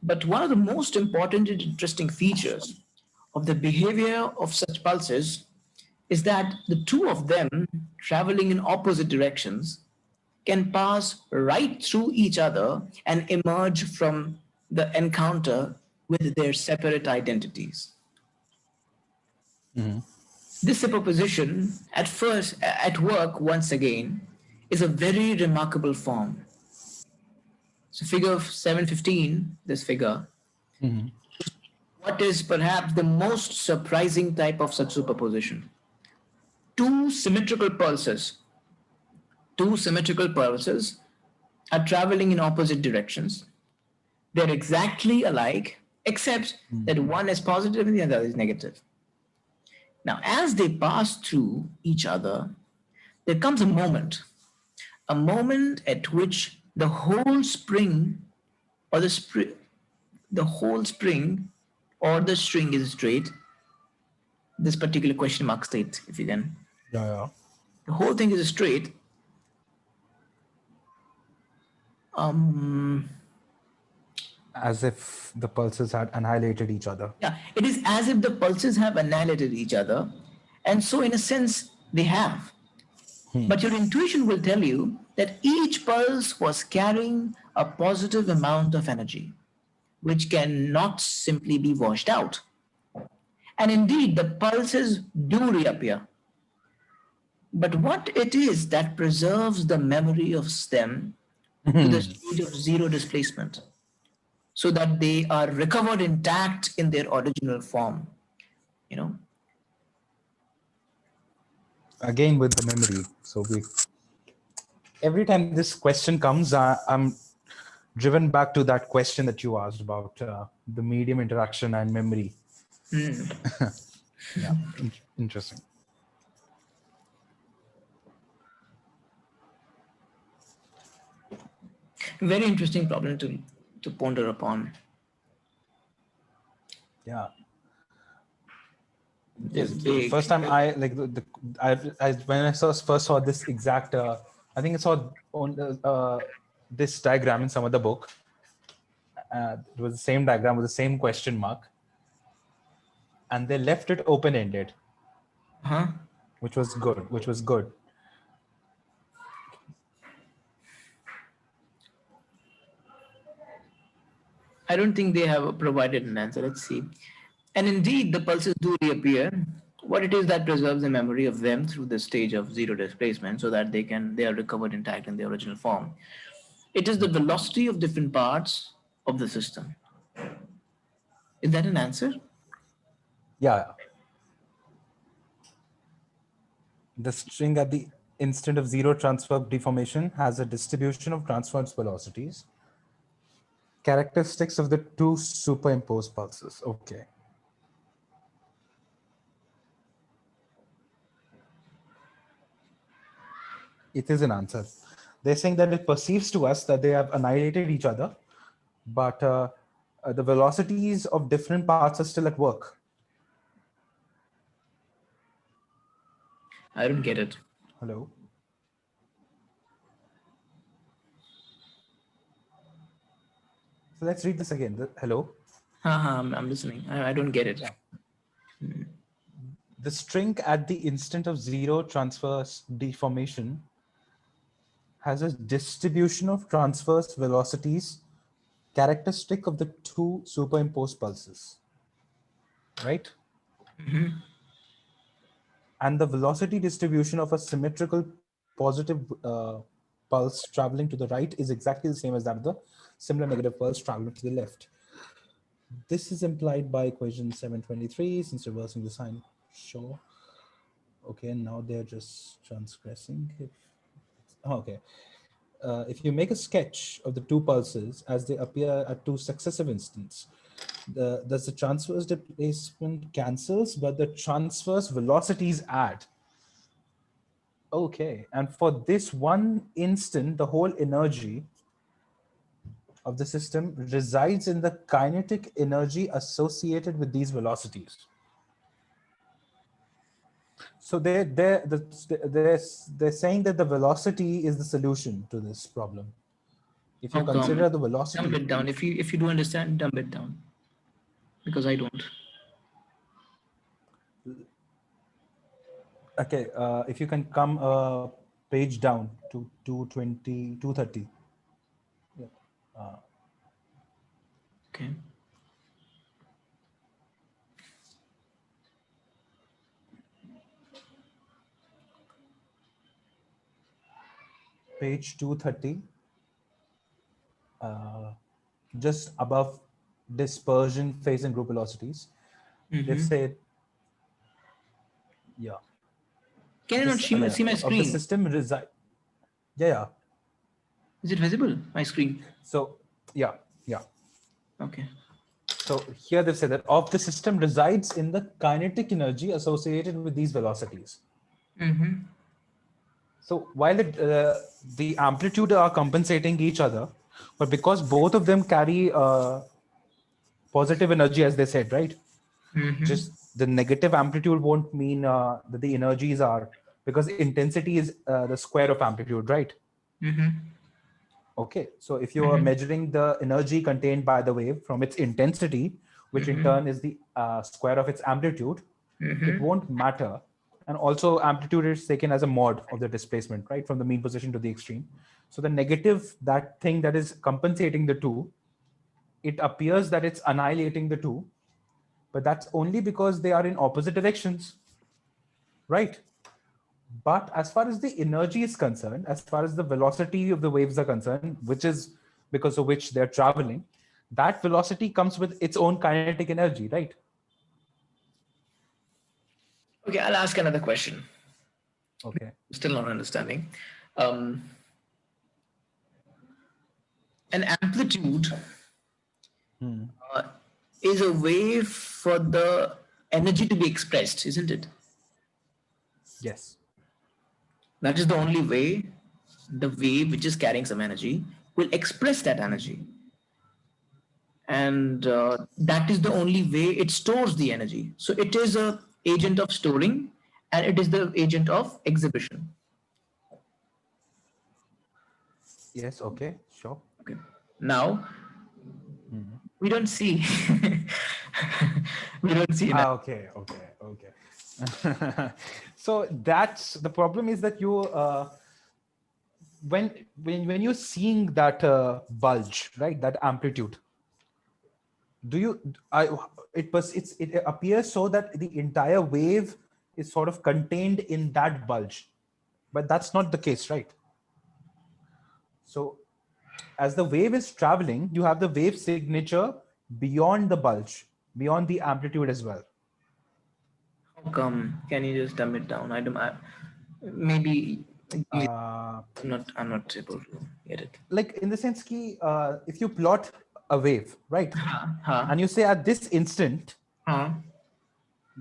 But one of the most important and interesting features of the behavior of such pulses is that the two of them traveling in opposite directions can pass right through each other and emerge from the encounter with their separate identities. This superposition, at first at work once again, is a very remarkable form. So, figure 715, this figure, what is perhaps the most surprising type of such superposition? Two symmetrical pulses, two symmetrical pulses are traveling in opposite directions. They're exactly alike, except that one is positive and the other is negative. Now, as they pass through each other, there comes a moment at which the whole spring or the whole spring or the string is straight. This particular question mark state, if you can. Yeah, yeah. The whole thing is straight. Um, As if the pulses had annihilated each other. yeah, it is as if the pulses have annihilated each other, and so in a sense they have. But your intuition will tell you that each pulse was carrying a positive amount of energy, which cannot simply be washed out. And indeed, the pulses do reappear. But what it is that preserves the memory of them to the state of zero displacement, so that they are recovered intact in their original form, you know? Again with the memory. So we every time this question comes, I'm driven back to that question that you asked about the medium interaction and memory. Yeah, interesting. Very interesting problem to ponder upon. Yeah. This The big. first time I like I when I first saw this exact I think I saw on this diagram in some other book. It was the same diagram with the same question mark, and they left it open ended, Huh? which was good. Which was good. I don't think they have provided an answer. Let's see. And indeed, the pulses do reappear. What it is that preserves the memory of them through the stage of zero displacement, so that they are recovered intact in their original form. It is the velocity of different parts of the system. Is that an answer? Yeah, the string at the instant of zero transfer deformation has a distribution of transverse velocities. Characteristics of the two superimposed pulses. Okay. It is an answer. They're saying that it perceives to us that they have annihilated each other, but the velocities of different parts are still at work. I don't get it. Hello? So let's read this again. Hello. I'm listening. I don't get it. Yeah. The string at the instant of zero transverse deformation has a distribution of transverse velocities characteristic of the two superimposed pulses, right? And the velocity distribution of a symmetrical positive pulse traveling to the right is exactly the same as that of the similar negative pulse traveling to the left. This is implied by equation 723 since reversing the sign. Sure. Okay, now they're just transgressing. Okay. If you make a sketch of the two pulses as they appear at two successive instants, thus the transverse displacement cancels, but the transverse velocities add. Okay, and for this one instant, the whole energy of the system resides in the kinetic energy associated with these velocities. So they're saying that the velocity is the solution to this problem. If you How come? consider the Dumb velocity, it down. If you do understand, dumb it down. Because I don't. okay, if you can come a page down to 220, 230. Yeah. Okay. Page 230, just above dispersion, phase, and group velocities. They've said, yeah, Can you not this see my of the screen? system reside. Yeah, yeah. Is it visible? My screen. So, yeah, yeah. Okay. So here they've said that of the system resides in the kinetic energy associated with these velocities. So while the amplitude are compensating each other, but because both of them carry positive energy, as they said, right? Just the negative amplitude won't mean that the energies are, because intensity is the square of amplitude, right? Okay, so if you are measuring the energy contained by the wave from its intensity, which in turn is the square of its amplitude, it won't matter. And also amplitude is taken as a mod of the displacement, right? From the mean position to the extreme. So the negative, that thing that is compensating the two, it appears that it's annihilating the two, but that's only because they are in opposite directions, right? But as far as the energy is concerned, as far as the velocity of the waves are concerned, which is because of which they're traveling, that velocity comes with its own kinetic energy, right? Okay, I'll ask another question. Okay. Still not understanding. Um, an amplitude is a way for the energy to be expressed, isn't it? Yes. That is the only way the wave which is carrying some energy will express that energy. And that is the only way it stores the energy. So it is a agent of storing and it is the agent of exhibition. Yes. Okay. Sure. Okay. Now we don't see we don't see enough. Okay. Okay. Okay. So that's the problem, is that you when you're seeing that bulge, right, that amplitude, do you it appears so that the entire wave is sort of contained in that bulge, but that's not the case, right? So as the wave is traveling, you have the wave signature beyond the bulge, beyond the amplitude as well. How come? Can you just dumb it down? Maybe I'm not able to get it. Like in the sense ki, if you plot a wave, right, Huh? and you say at this instant Huh?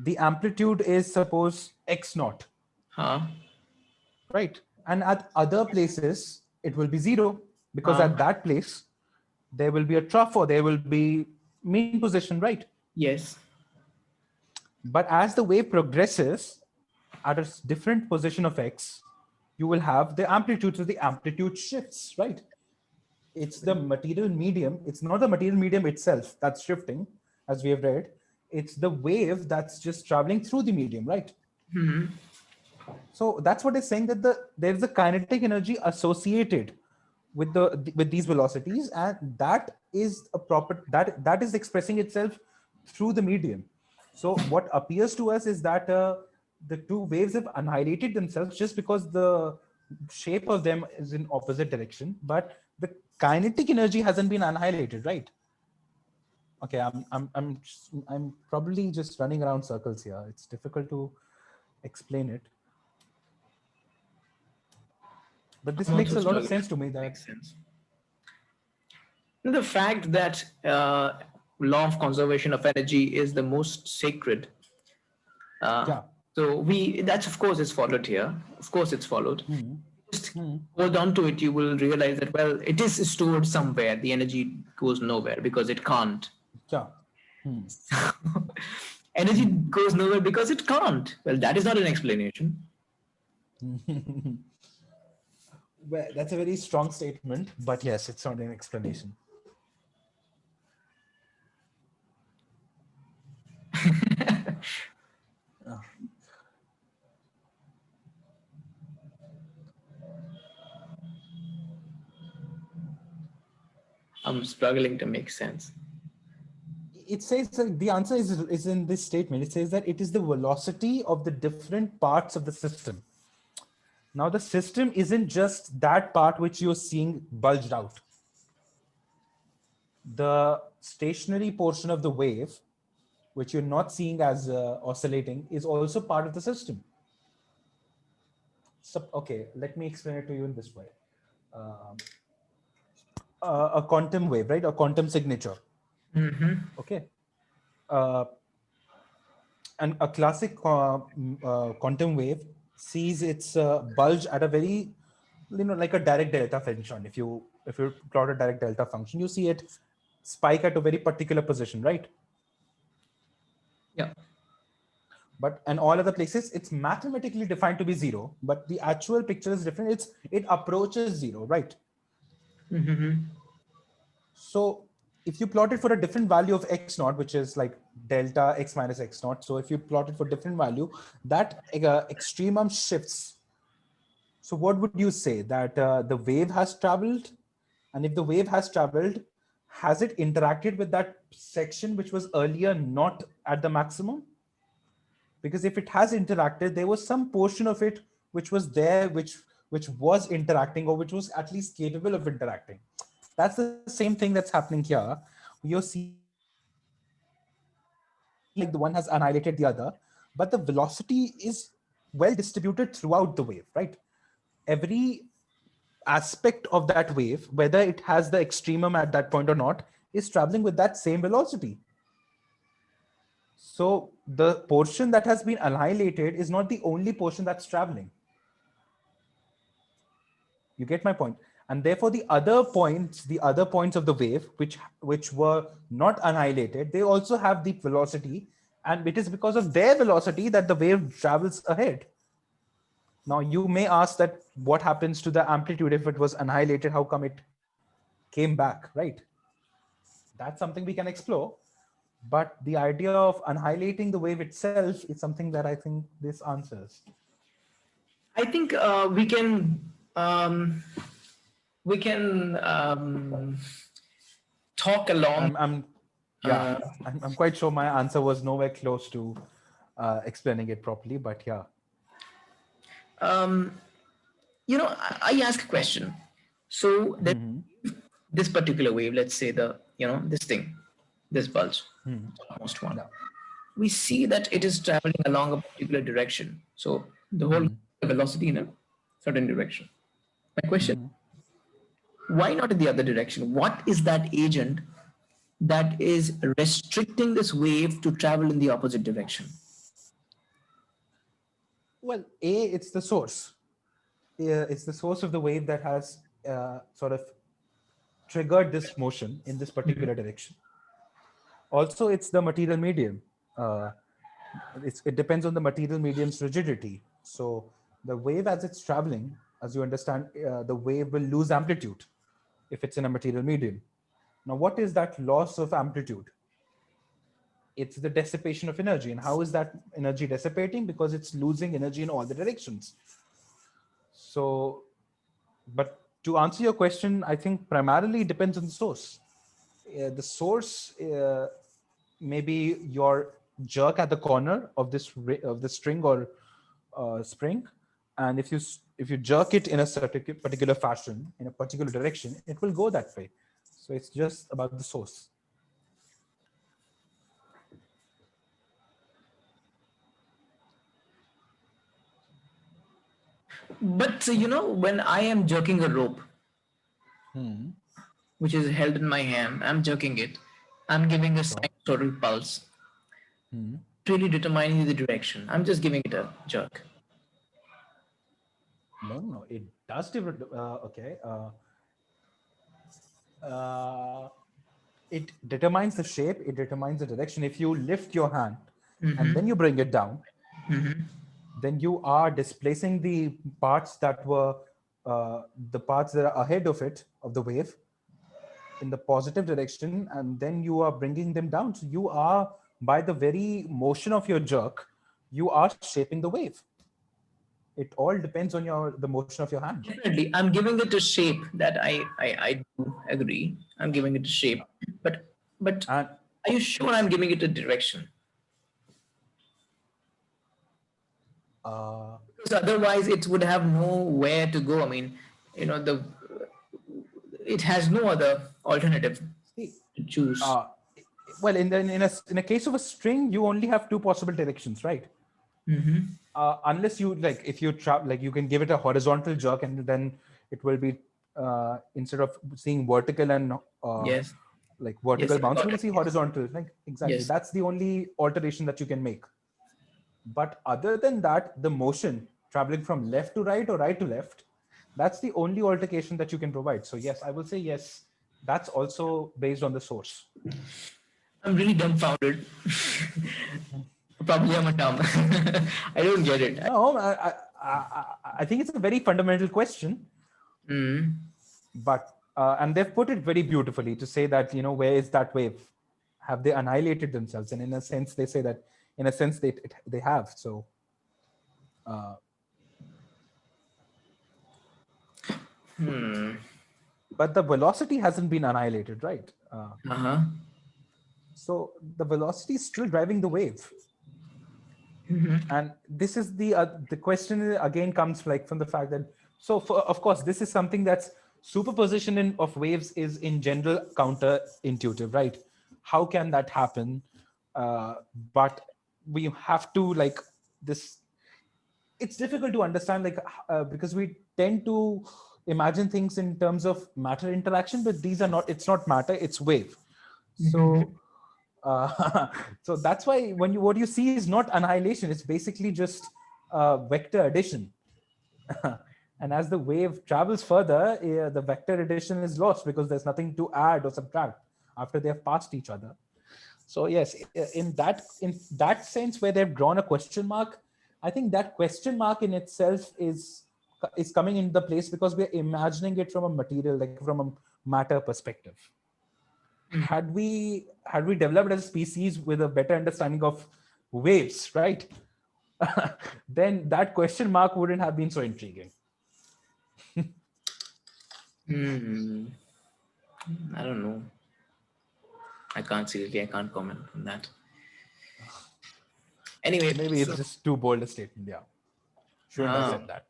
the amplitude is suppose x naught, Huh? right, and at other places it will be zero, because Huh? at that place there will be a trough or there will be mean position, right? Yes. But as the wave progresses at a different position of x, you will have the amplitude, so the amplitude shifts, right? it's the material medium. It's not the material medium itself that's shifting, as we have read. It's the wave that's just traveling through the medium, right? So that's what it's saying, that there's a kinetic energy associated with with these velocities, and that is a proper that is expressing itself through the medium. So what appears to us is that the two waves have annihilated themselves just because the shape of them is in opposite direction, but the kinetic energy hasn't been annihilated, right? Okay, I'm probably just running around circles here. It's difficult to explain it, but this I'm makes also a lot of struggling. sense to me that Makes sense. The fact that law of conservation of energy is the most sacred. Uh, yeah. so that's of course is followed here. Of course, it's followed. Hmm. Just Hmm. hold on to it. You will realize that it is stored somewhere. The energy goes nowhere because it can't. Yeah. Hmm. Energy goes nowhere because it can't. Well, that is not an explanation. Well, that's a very strong statement, but yes, it's not an explanation. I'm struggling to make sense. It says that the answer is in this statement. It says that it is the velocity of the different parts of the system. Now, the system isn't just that part which you're seeing bulged out. The stationary portion of the wave, which you're not seeing as oscillating, is also part of the system. So, okay, let me explain it to you in this way. Um, a quantum wave, right? A quantum signature. Okay. Uh, and a classic quantum wave sees its bulge at a very, like a direct delta function. If you plot a direct delta function, you see it spike at a very particular position, right? Yeah. But in all other places, it's mathematically defined to be zero, but the actual picture is different. It approaches zero, right? So if you plot it for a different value of x naught, which is like delta x minus x naught, so if you plot it for different value, that extremum shifts. So what would you say, that the wave has traveled? And if the wave has traveled, has it interacted with that section which was earlier not at the maximum? Because if it has interacted, there was some portion of it which was there, which was interacting, or which was at least capable of interacting. That's the same thing that's happening here. You're seeing like the one has annihilated the other, but the velocity is well distributed throughout the wave, right? Every aspect of that wave, whether it has the extremum at that point or not, is traveling with that same velocity. So the portion that has been annihilated is not the only portion that's traveling. You get my point? And therefore the other points of the wave, which were not annihilated, they also have the velocity, and it is because of their velocity that the wave travels ahead. Now you may ask that what happens to the amplitude if it was annihilated? How come it came back, right? That's something we can explore. But the idea of annihilating the wave itself is something that I think this answers. I think we can talk along. I'm yeah, Uh, I'm quite sure my answer was nowhere close to explaining it properly, but yeah. um, I ask a question. So that this particular wave, let's say this thing, this bulge, topmost one, Yeah. we see that it is traveling along a particular direction. So the whole velocity in a certain direction. My question: why not in the other direction? What is that agent that is restricting this wave to travel in the opposite direction? Well, it's the source. It's the source of the wave that has sort of triggered this motion in this particular direction. Also, it's the material medium. Uh, it depends on the material medium's rigidity. So the wave, as it's traveling, as you understand, the wave will lose amplitude. if it's in a material medium. Now, what is that loss of amplitude? It's the dissipation of energy. And how is that energy dissipating? Because it's losing energy in all the directions. So, but to answer your question, I think primarily it depends on the source. The source maybe your jerk at the corner of of the string or spring, and if you jerk it in a certain particular fashion in a particular direction, it will go that way. So it's just about the source. But when I am jerking a rope, which is held in my hand, I'm jerking it. I'm giving a Sure. sinusoidal pulse, really determining the direction. I'm just giving it a jerk. No, it does different. Okay. Uh, it determines the shape. It determines the direction. If you lift your hand and then you bring it down, then you are displacing the parts that were the parts that are ahead of it, of the wave, in the positive direction, and then you are bringing them down. So you are, by the very motion of your jerk, you are shaping the wave. It all depends on the motion of your hand. Definitely, I'm giving it a shape. That I do agree. I'm giving it a shape, but And are you sure I'm giving it a direction? Because otherwise, it would have nowhere to go. I mean, the it has no other alternative see, to choose. well, in a case of a string, you only have two possible directions, right? Unless you like, if you like, you can give it a horizontal jerk, and then it will be instead of seeing vertical and Yes, like yes, vertical I bounce, got you will it. see horizontal. Like exactly, Yes. that's the only alteration that you can make. But other than that, the motion traveling from left to right or right to left, that's the only altercation that you can provide. So yes, I will say yes. That's also based on the source. I'm really dumbfounded. Probably I'm a dumb. I don't get it. No, I think it's a very fundamental question, but and they've put it very beautifully to say that, where is that wave? Have they annihilated themselves? And in a sense, they say that in a sense they have. So but the velocity hasn't been annihilated, right? Uh-huh. So the velocity is still driving the wave. And this is the question again comes like from the fact that, so of course this is something that's superposition of waves is in general counterintuitive, right? How can that happen? But we have to like this, it's difficult to understand, like because we tend to imagine things in terms of matter interaction, but these are not, it's not matter, it's wave. So so that's why what you see is not annihilation, it's basically just vector addition. And as the wave travels further, the vector addition is lost because there's nothing to add or subtract after they have passed each other. So yes, in that sense where they've drawn a question mark, I think that question mark in itself is coming into the place because we're imagining it from a material, like from a matter perspective. Had we developed as a species with a better understanding of waves, right? Then that question mark wouldn't have been so intriguing. I don't know. I can't comment on that. Anyway, Maybe so it's just too bold a statement. Yeah, shouldn't have said that.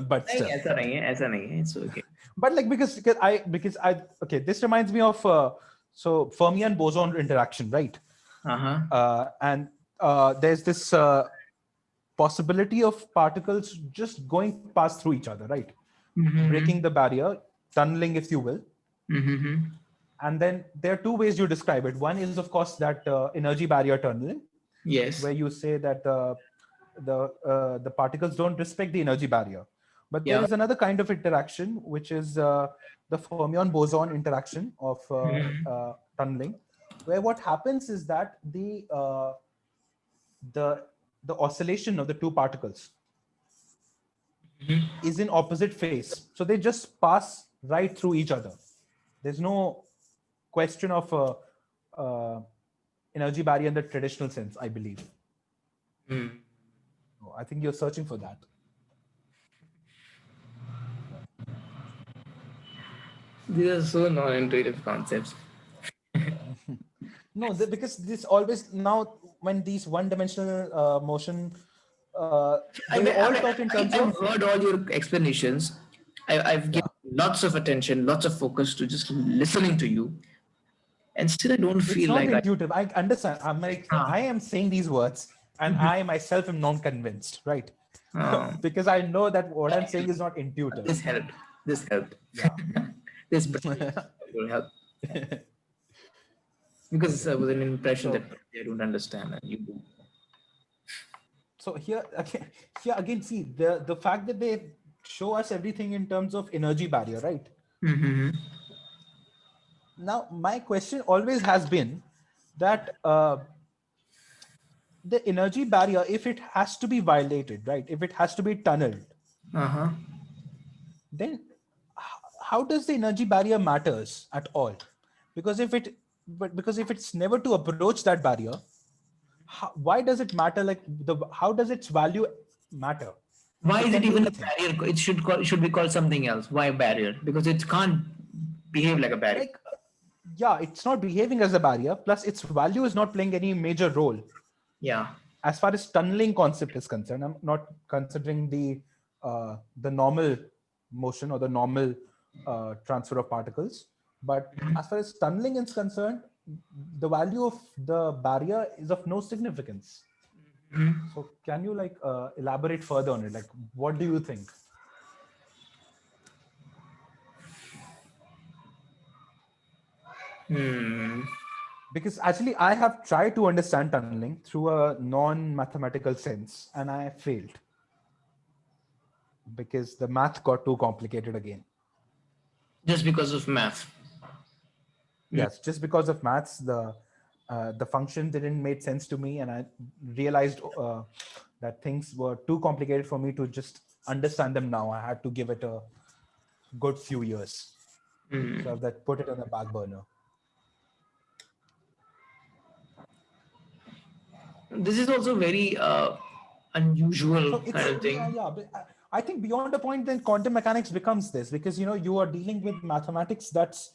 But नहीं still, ऐसा नहीं है it's okay. but like because I okay, this reminds me of so fermion boson interaction, right? And there's this possibility of particles just going past through each other, right? Breaking the barrier, tunneling, if you will. And then there are two ways you describe it. One is, of course, that energy barrier tunneling, Yes. where you say that the particles don't respect the energy barrier. But there Yeah. is another kind of interaction, which is the fermion boson interaction of tunneling, where what happens is that the the oscillation of the two particles is in opposite phase, so they just pass right through each other. There's no question of energy barrier in the traditional sense, I believe. I think you're searching for that. These are so non-intuitive concepts. No, because this always now when these one-dimensional motion, they all talk in terms I've of heard all your explanations. I've yeah. given lots of attention, lots of focus to just listening to you, and still I don't It's feel not like I. intuitive. I understand. I'm like I am saying these words, and I myself am non-convinced, right? Uh, Because I know that what I'm saying is not intuitive. this helped. This helped. Yeah. This will help because it was an impression that So I don't understand and you do. so here again, see the fact that they show us everything in terms of energy barrier, right? Now my question always has been that the energy barrier, if it has to be violated, right, if it has to be tunneled, Uh-huh. then how does the energy barrier matters at all? Because because if it's never to approach that barrier, why does it matter? Like how does its value matter? Why It is it can be even a anything. barrier? Should be called something else. Why barrier? Because it can't behave like a barrier. Like yeah, it's not behaving as a barrier, plus its value is not playing any major role Yeah. as far as tunneling concept is concerned. I'm not considering the normal motion or the normal transfer of particles, but as far as tunneling is concerned, the value of the barrier is of no significance. So can you like elaborate further on it? Like, what do you think? Because actually, I have tried to understand tunneling through a non-mathematical sense, and I failed because the math got too complicated again. Just because of math. Yes, just because of maths, the function didn't make sense to me, and I realized that things were too complicated for me to just understand them now. I had to give it a good few years, so I've that put it on the back burner. This is also very unusual So kind it's of thing. yeah. But I think beyond a point, then quantum mechanics becomes this because you are dealing with mathematics that's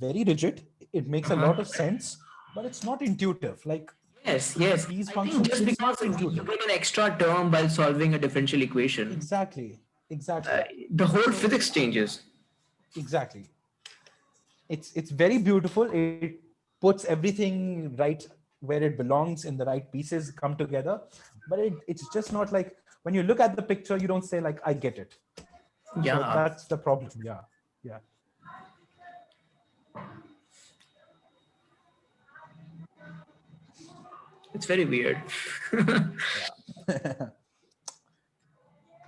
very rigid. It makes a lot of sense, but it's not intuitive. Like Yes, yes. these I think functions, just it's because not you intuitive. get an extra term while solving a differential equation, Exactly. uh, Exactly. the whole So physics changes. exactly. It's very beautiful. It puts everything right where it belongs in the right pieces come together. But it's just not like when you look at the picture, you don't say like I get it. So Yeah, that's the problem. Yeah. Yeah. it's very weird. Yeah.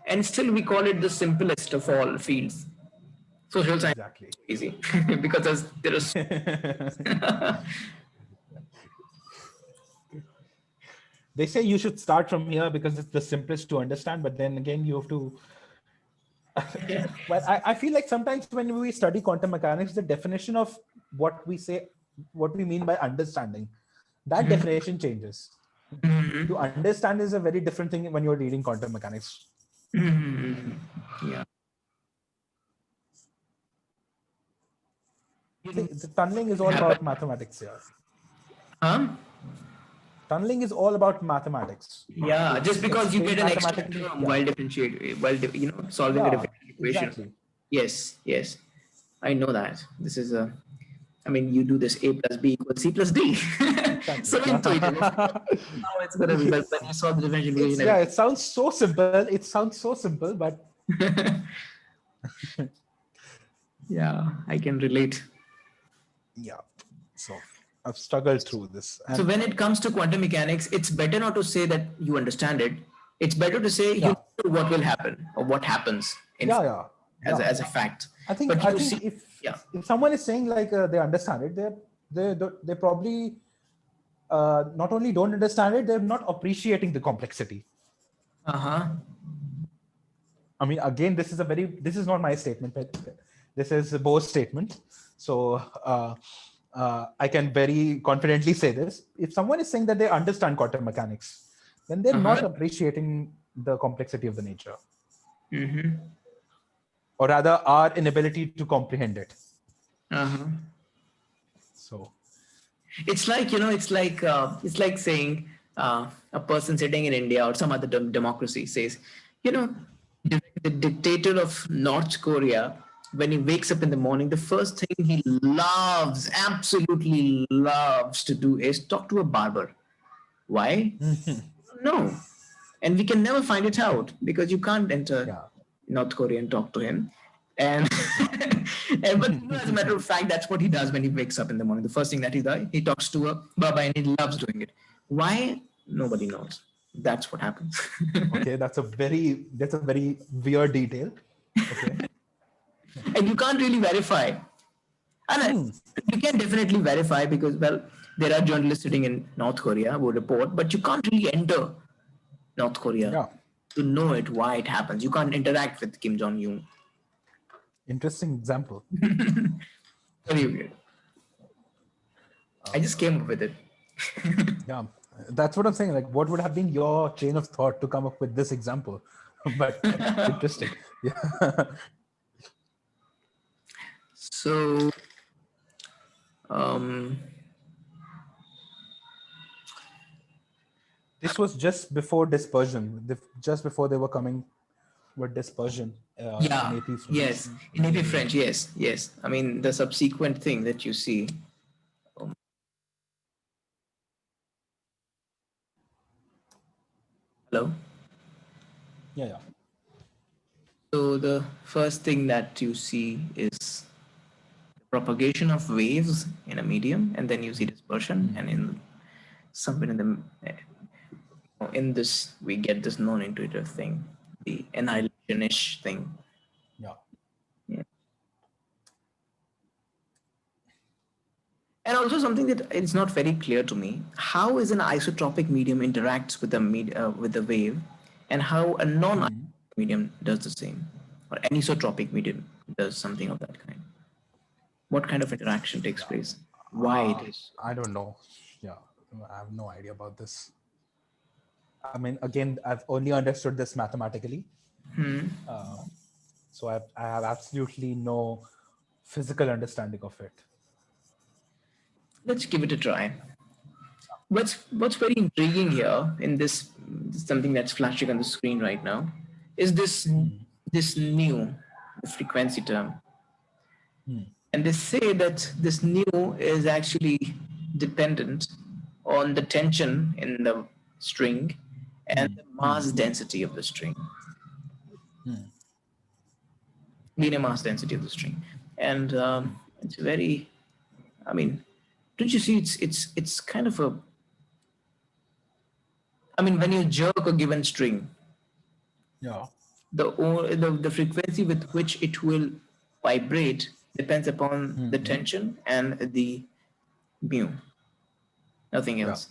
And still we call it the simplest of all fields. Social science Exactly. is easy because there is They say you should start from here because it's the simplest to understand, but then again you have to well, I feel like sometimes when we study quantum mechanics, the definition of what we say, what we mean by understanding, that definition changes. To understand is a very different thing when you're reading quantum mechanics. yeah. See, the tunneling is all Happen. about mathematics here. Huh? Tunneling is all about mathematics. Yeah, just It's because you explained get an extra mathematically. term Yeah. while solving a Yeah, differential equation. exactly. Yes, yes, I know that. This is a. I mean, you do this A plus B equals C plus D. Exactly. So intuitive. Of course, now it's gonna be. But when you solve the differential It's equation, yeah, it sounds so simple. It sounds so simple, but yeah, I can relate. yeah. So I've struggled through this. So And when it comes to quantum mechanics, it's better not to say that you understand it. It's better to say you yeah. know what will happen or what happens in Yeah, yeah. Yeah. as a fact. I think But I you think see, yeah. if someone is saying like they understand it, they probably not only don't understand it, they're not appreciating the complexity. Uh huh. I mean, again, this is not my statement, but this is Bo's statement. So I can very confidently say this. If someone is saying that they understand quantum mechanics, then they're not appreciating the complexity of the nature, or rather our inability to comprehend it. So it's like, it's like saying a person sitting in India or some other democracy says, you know, the dictator of North Korea, when he wakes up in the morning, the first thing he loves, absolutely loves to do is talk to a barber. Why? No. And we can never find it out because you can't enter yeah, North Korea and talk to him. And, but as a matter of fact, that's what he does when he wakes up in the morning. The first thing that he does, he talks to a Baba and he loves doing it. Why? Nobody knows. That's what happens. okay, that's a very weird detail. Okay. And you can't really verify. And you can definitely verify because, well, there are journalists sitting in North Korea who report, but you can't really enter North Korea Yeah. to know it, why it happens. You can't interact with Kim Jong Un. Interesting example. Very weird. I just came up with it. Yeah, that's what I'm saying. Like, what would have been your chain of thought to come up with this example? But interesting. Yeah. So, um, This was just before dispersion, just before they were coming with dispersion in yeah, AP French. yes, in AP French, yes, yes. I mean, the subsequent thing that you see. Hello. Yeah, yeah. So the first thing that you see is propagation of waves in a medium, and then you see dispersion, and in somewhere in this we get this non-intuitive thing, the annihilation-ish thing. Yeah. Yeah. And also something that is not very clear to me: how is an isotropic medium interacts with with the wave, and how a non-isotropic medium does the same, or anisotropic medium does something of that kind. What kind of interaction takes place? Why it is? I don't know. Yeah, I have no idea about this. I mean, again, I've only understood this mathematically. So I have absolutely no physical understanding of it. Let's give it a try. What's very intriguing here in this, something that's flashing on the screen right now, is this new frequency term. And they say that this nu is actually dependent on the tension in the string and the mass density of the string, linear mass density of the string. And it's very, I mean, don't you see? It's kind of a. I mean, when you jerk a given string, Yeah. the frequency with which it will vibrate depends upon the tension and the mu, nothing Yeah. else.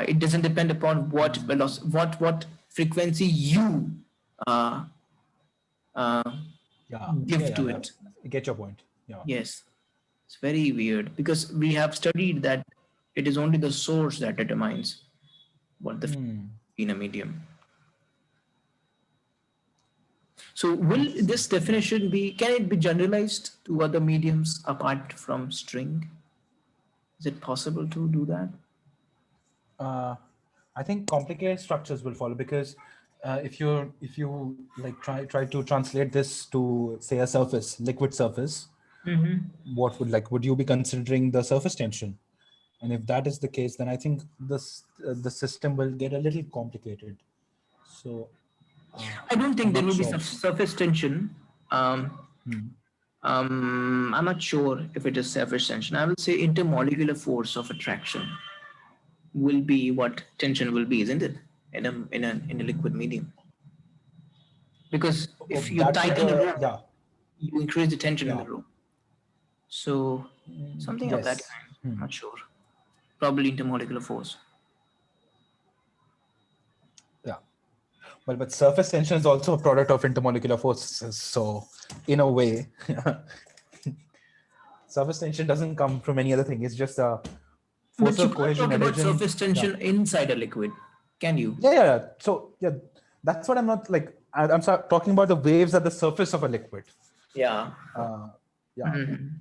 It doesn't depend upon what velocity, what frequency you uh, uh, Yeah. give Yeah. to Yeah. it. I get your point. Yeah. Yes, it's very weird because we have studied that it is only the source that determines what the in a medium. So will this definition be, can it be generalized to other mediums apart from string? Is it possible to do that? I think complicated structures will follow because if you like try to translate this to say a surface, liquid surface, what would you be considering the surface tension? And if that is the case, then I think the system will get a little complicated. So I don't I'm think there not will be sure. surface tension. I'm not sure if it is surface tension. I will say intermolecular force of attraction will be what tension will be, isn't it? In a liquid medium. Because if you That tighten the rope, yeah, you increase the tension in yeah, the rope. So something of that yes. kind. I'm not sure. Probably intermolecular force. Yeah. Well, but surface tension is also a product of intermolecular forces. So, in a way, Surface tension doesn't come from any other thing. It's just a force But you of can't cohesion talk about adhesion. surface Yeah. tension inside a liquid, can you? Yeah. So yeah, that's what I'm not like. I'm talking about the waves at the surface of a liquid. Yeah. Yeah. Mhm.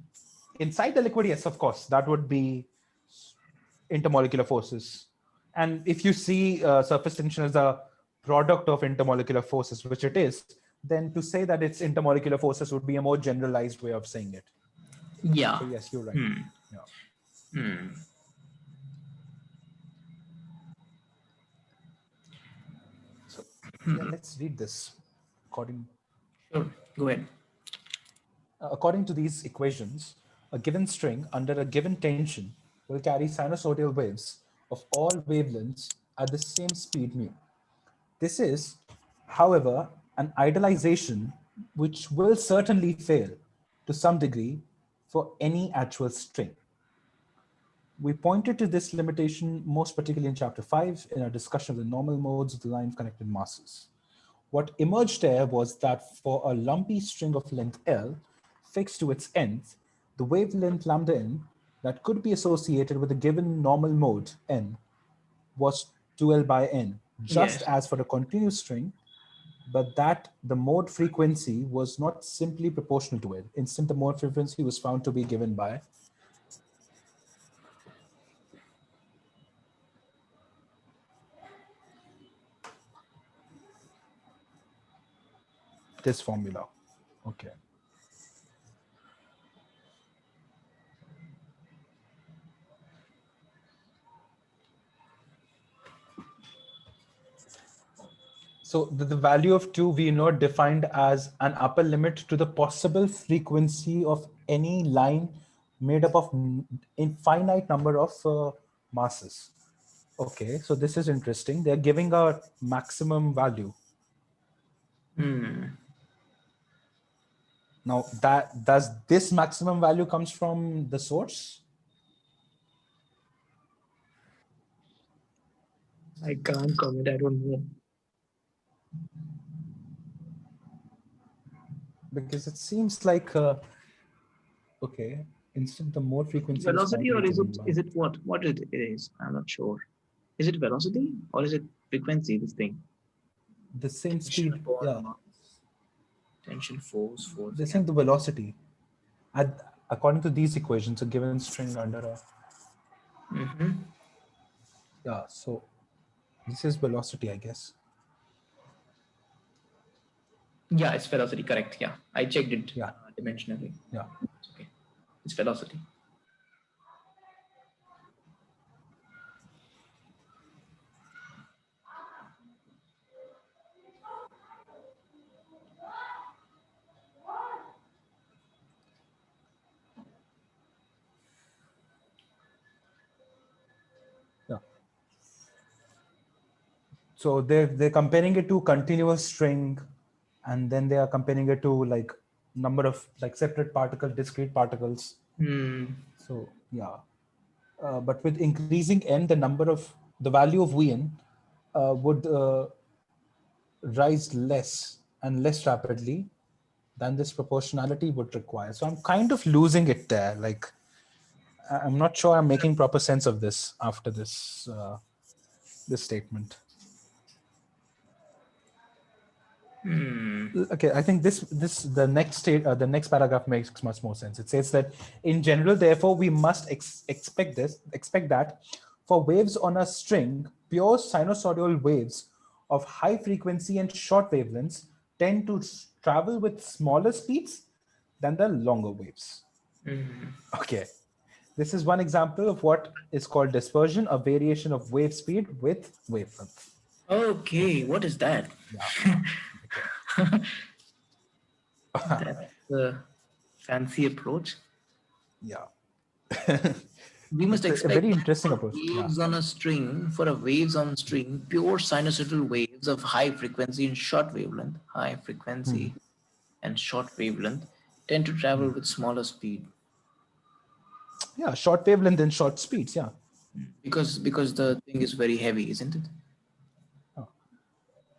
Inside the liquid, yes, of course, that would be intermolecular forces. And if you see surface tension as a product of intermolecular forces, which it is, then to say that it's intermolecular forces would be a more generalized way of saying it. Yeah. So yes, you're right. Hmm. Yeah. Hmm. So yeah, let's read this. According Sure. Go ahead. according to these equations, a given string under a given tension will carry sinusoidal waves of all wavelengths at the same speed mu. This is, however, an idealization which will certainly fail to some degree for any actual string. We pointed to this limitation most particularly in chapter 5 in our discussion of the normal modes of the line of connected masses. What emerged there was that for a lumpy string of length L fixed to its nth, the wavelength lambda n that could be associated with a given normal mode n was 2L by n, just Yes. as for the continuous string, but that the mode frequency was not simply proportional to it. Instead, the mode frequency was found to be given by this formula. Okay. So the value of 2 we know defined as an upper limit to the possible frequency of any line made up of infinite number of masses. Okay, so this is interesting. They're giving a maximum value. Hmm. Now, that does this maximum value comes from the source? I can't comment. I don't know. Because it seems like okay, instead the mode frequency was found Velocity, to be or is given it by is it what? What it is? I'm not sure. Is it velocity or is it frequency? This thing. the same Tension speed. upon Yeah, mass. Tension, force. they're Yeah. saying the velocity. According to these equations, a given string under a Mm-hmm. yeah. So this is velocity, I guess. Yeah, it's velocity. Correct. Yeah, I checked it Yeah, dimensionally. yeah. It's okay. It's velocity. Yeah. So they're comparing it to continuous string, and then they are comparing it to like number of like separate particle, discrete particles. Hmm. So yeah, but with increasing n, the number of the value of Vn would rise less and less rapidly than this proportionality would require. So I'm kind of losing it there. Like I'm not sure I'm making proper sense of this after this statement. Okay, I think this the next paragraph makes much more sense. It says that in general, therefore, we must expect that for waves on a string, pure sinusoidal waves of high frequency and short wavelengths tend to travel with smaller speeds than the longer waves. Okay, this is one example of what is called dispersion, a variation of wave speed with wavelength. Okay, Okay, what is that? yeah, okay. That's a fancy approach. Yeah. We must It's a expect very that interesting for approach. Yeah. waves on a string, for a waves on string, pure sinusoidal waves of high frequency and short wavelength, high frequency and short wavelength, tend to travel with smaller speed Yeah. Short wavelength and short speeds. Yeah. because the thing is very heavy, isn't it?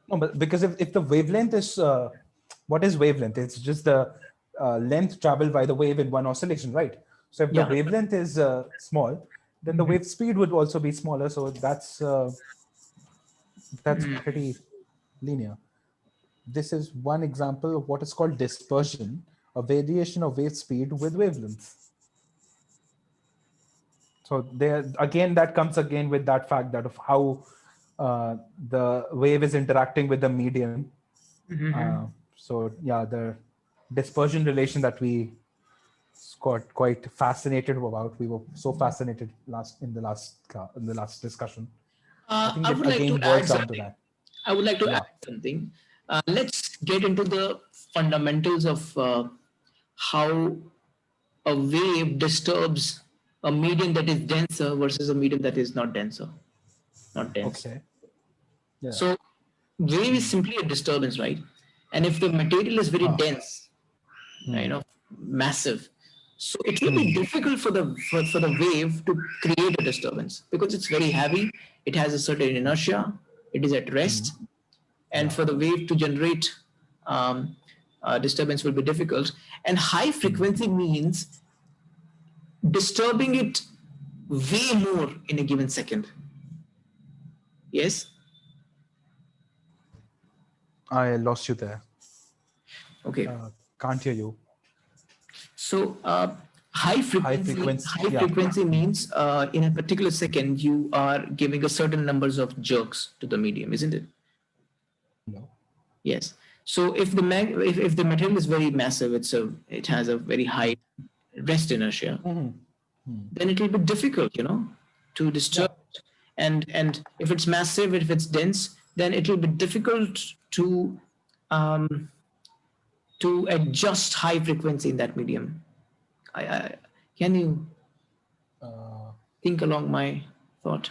No, but because if the wavelength is what is wavelength? It's just the length traveled by the wave in one oscillation, right? So if the Yeah. wavelength is small, then the Mhm. wave speed would also be smaller. So that's pretty linear. This is one example of what is called dispersion, a variation of wave speed with wavelength. So there again, that comes again with that fact that of how the wave is interacting with the medium. Mm-hmm. So yeah, the dispersion relation that we got quite fascinated about. We were so fascinated in the last discussion. I think I it would like to again add boils down to something. that. I would like to Yeah. add something. Let's get into the fundamentals of how a wave disturbs a medium that is denser versus a medium that is not denser, not dense. Okay. Yeah. So wave is simply a disturbance, right? And if the material is very Huh. dense, massive, so it will be difficult for the wave to create a disturbance because it's very heavy. It has a certain inertia. It is at rest, and Yeah. for the wave to generate disturbance will be difficult. And high frequency means disturbing it way more in a given second. Yes. I lost you there. Okay. Can't hear you. So High frequency. high Yeah. frequency means in a particular second you are giving a certain numbers of jerks to the medium, isn't it? No. Yes. So if if the material is very massive, it has a very high rest inertia, then it will be difficult, to Yeah. disturb it. And if it's massive, if it's dense, then it will be difficult um, to adjust high frequency in that medium. Can you think along my thought?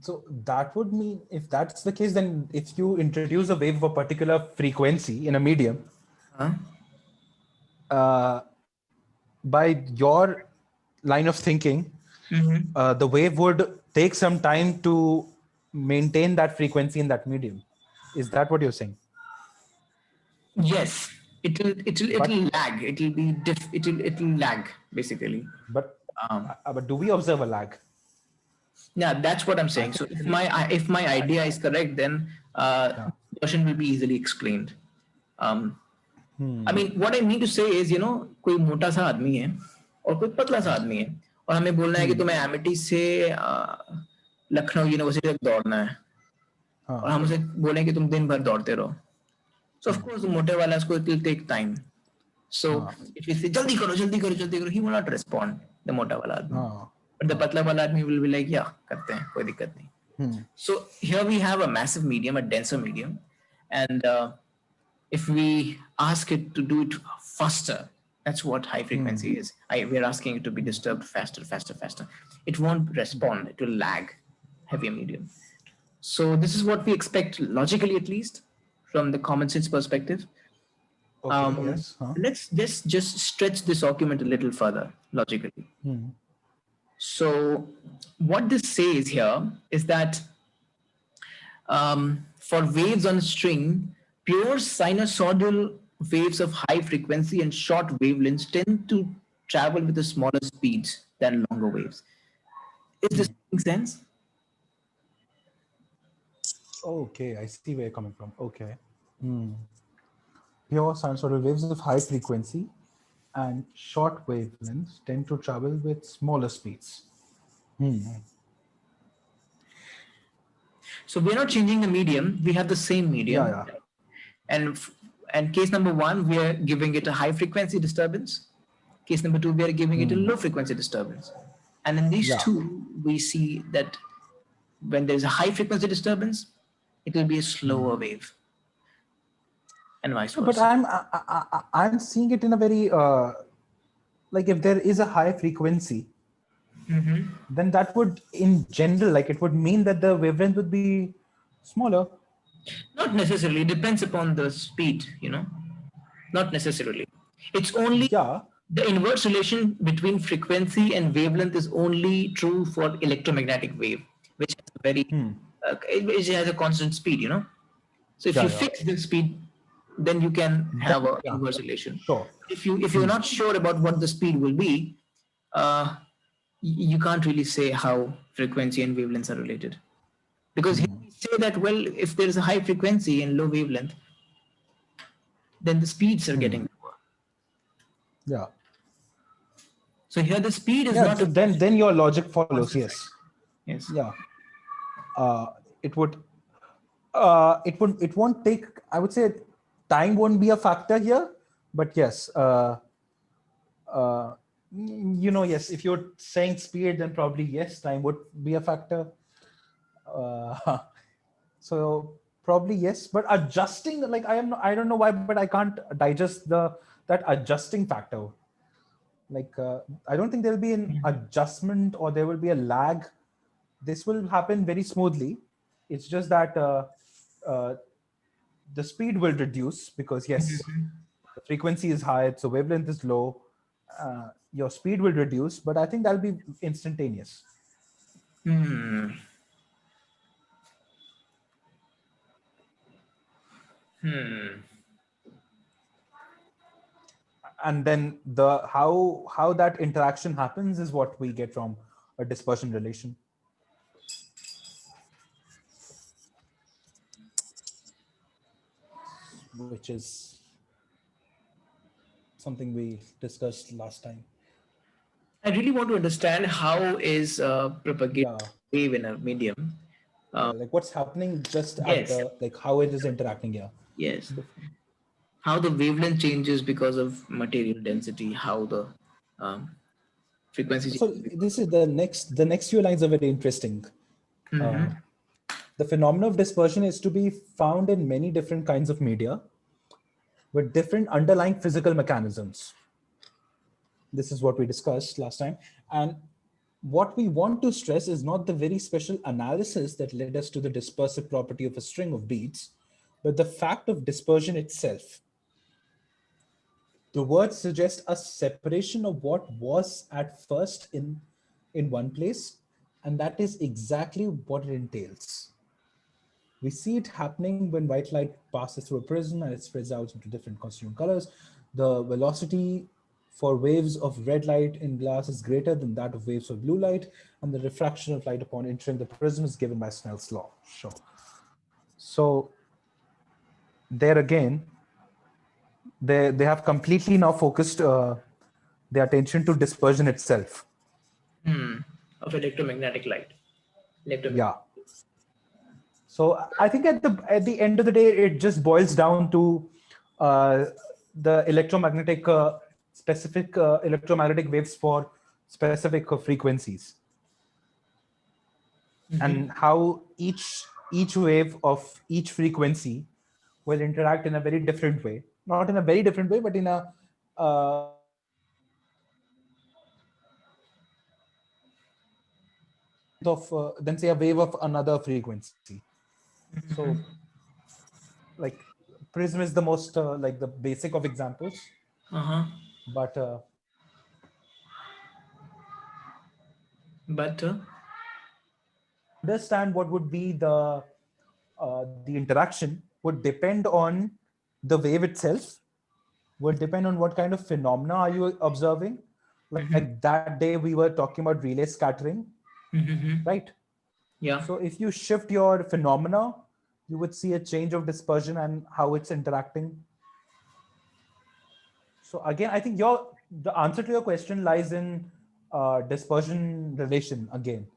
So that would mean if that's the case, then if you introduce a wave of a particular frequency in a medium, Huh? uh, by your line of thinking, the wave would take some time to maintain that frequency in that medium. Is that what you're saying? Yes, it'll But lag. It'll lag basically. but Um, but do we observe a lag? yeah, that's what I'm I saying. So think if my idea is correct, then yeah. dispersion will be easily explained. I mean, what I mean to say is, कोई मोटा सा आदमी है और कोई पतला सा आदमी है और हमें बोलना है कि तुम्हें एमिटी से लखनऊ यूनिवर्सिटी तक दौड़ना है और हाँ, हम उसे बोलें कि तुम दिन भर दौड़ते रहो. So of course, the motive वाला उसको it will take time. So हाँ, if you say जल्दी करो जल्दी करो जल्दी करो, he will not respond. The मोटा वाला आदमी. हाँ, But the पतला वाला आदमी will be like, yeah, करते हैं, कोई दिक्कत नहीं. So here we have a massive medium, a denser medium, and if we ask it to do it faster, that's what high frequency is. We're asking it to be disturbed faster, faster, faster. It won't respond. It will lag. Heavier medium. So this is what we expect logically, at least, from the common sense perspective. Okay, yes. Huh? Let's just stretch this argument a little further logically. So what this says here is that for waves on a string, pure sinusoidal waves of high frequency and short wavelengths tend to travel with a smaller speeds than longer waves. Is this making sense? Okay, I see where you're coming from. Okay. Pure sinusoidal waves of high frequency and short wavelengths tend to travel with smaller speeds. So we're not changing the medium. We have the same medium. Yeah, yeah. And case number one, we are giving it a high frequency disturbance. Case number two, we are giving it a low frequency disturbance. And in these Yeah. two, we see that when there's a high frequency disturbance, it will be a slower wave. And vice versa. But I'm seeing it in a very like if there is a high frequency, then that would in general like it would mean that the wavelength would be smaller. Not necessarily. It depends upon the speed, Not necessarily. It's only Yeah. the inverse relation between frequency and wavelength is only true for electromagnetic wave, which has a very, which has a constant speed, So if Yeah, you yeah. fix the speed, then you can Then, have a yeah, inverse relation. sure. If you're not sure about what the speed will be, uh, you can't really say how frequency and wavelengths are related. Because here we say that, well, if there is a high frequency and low wavelength, then the speeds are getting lower. Yeah. So here the speed is Yeah. not So a then your logic follows. constant, right? Yes. Yes. Yeah. Uh, it would. It won't take. I would say time won't be a factor here, but yes. Uh, yes. If you're saying speed, then probably yes, time would be a factor. Uh, so probably yes, but adjusting, like I don't know why, but I can't digest that adjusting factor. Like I don't think there'll be an adjustment or there will be a lag. This will happen very smoothly. It's just that uh, the speed will reduce because yes, the frequency is high, so wavelength is low. Your speed will reduce, but I think that'll be instantaneous. Hmm. Hmm. And then the how that interaction happens is what we get from a dispersion relation, which is something we discussed last time. I really want to understand how is propagation Yeah, wave in a medium. yeah, like what's happening just at Yes. the, like how it is interacting here. Yes. How the wavelength changes because of material density. How the um, frequency So changes because this of. is the next few lines are very interesting. uh, the phenomenon of dispersion is to be found in many different kinds of media with different underlying physical mechanisms. This is what we discussed last time. And what we want to stress is not the very special analysis that led us to the dispersive property of a string of beads, but the fact of dispersion itself. The words suggest a separation of what was at first in one place, and that is exactly what it entails. We see it happening when white light passes through a prism and it spreads out into different constituent colors. The velocity for waves of red light in glass is greater than that of waves of blue light, and the refraction of light upon entering the prism is given by Snell's law. Sure. So there again, they have completely now focused their attention to dispersion itself. Of electromagnetic light. Electromagnetic. Yeah. So I think at the end of the day, it just boils down to uh, the electromagnetic specific electromagnetic waves for specific frequencies, and how each wave of each frequency will interact in a very different way. Not in a very different way, but in a of then say a wave of another frequency. So like prism is the most like the basic of examples, Uh-huh. but But to understand what would be the interaction would depend on the wave itself, would depend on what kind of phenomena are you observing. Like that day we were talking about relay scattering, right? yeah. So if you shift your phenomena, you would see a change of dispersion and how it's interacting. So again, I think the answer to your question lies in dispersion relation again.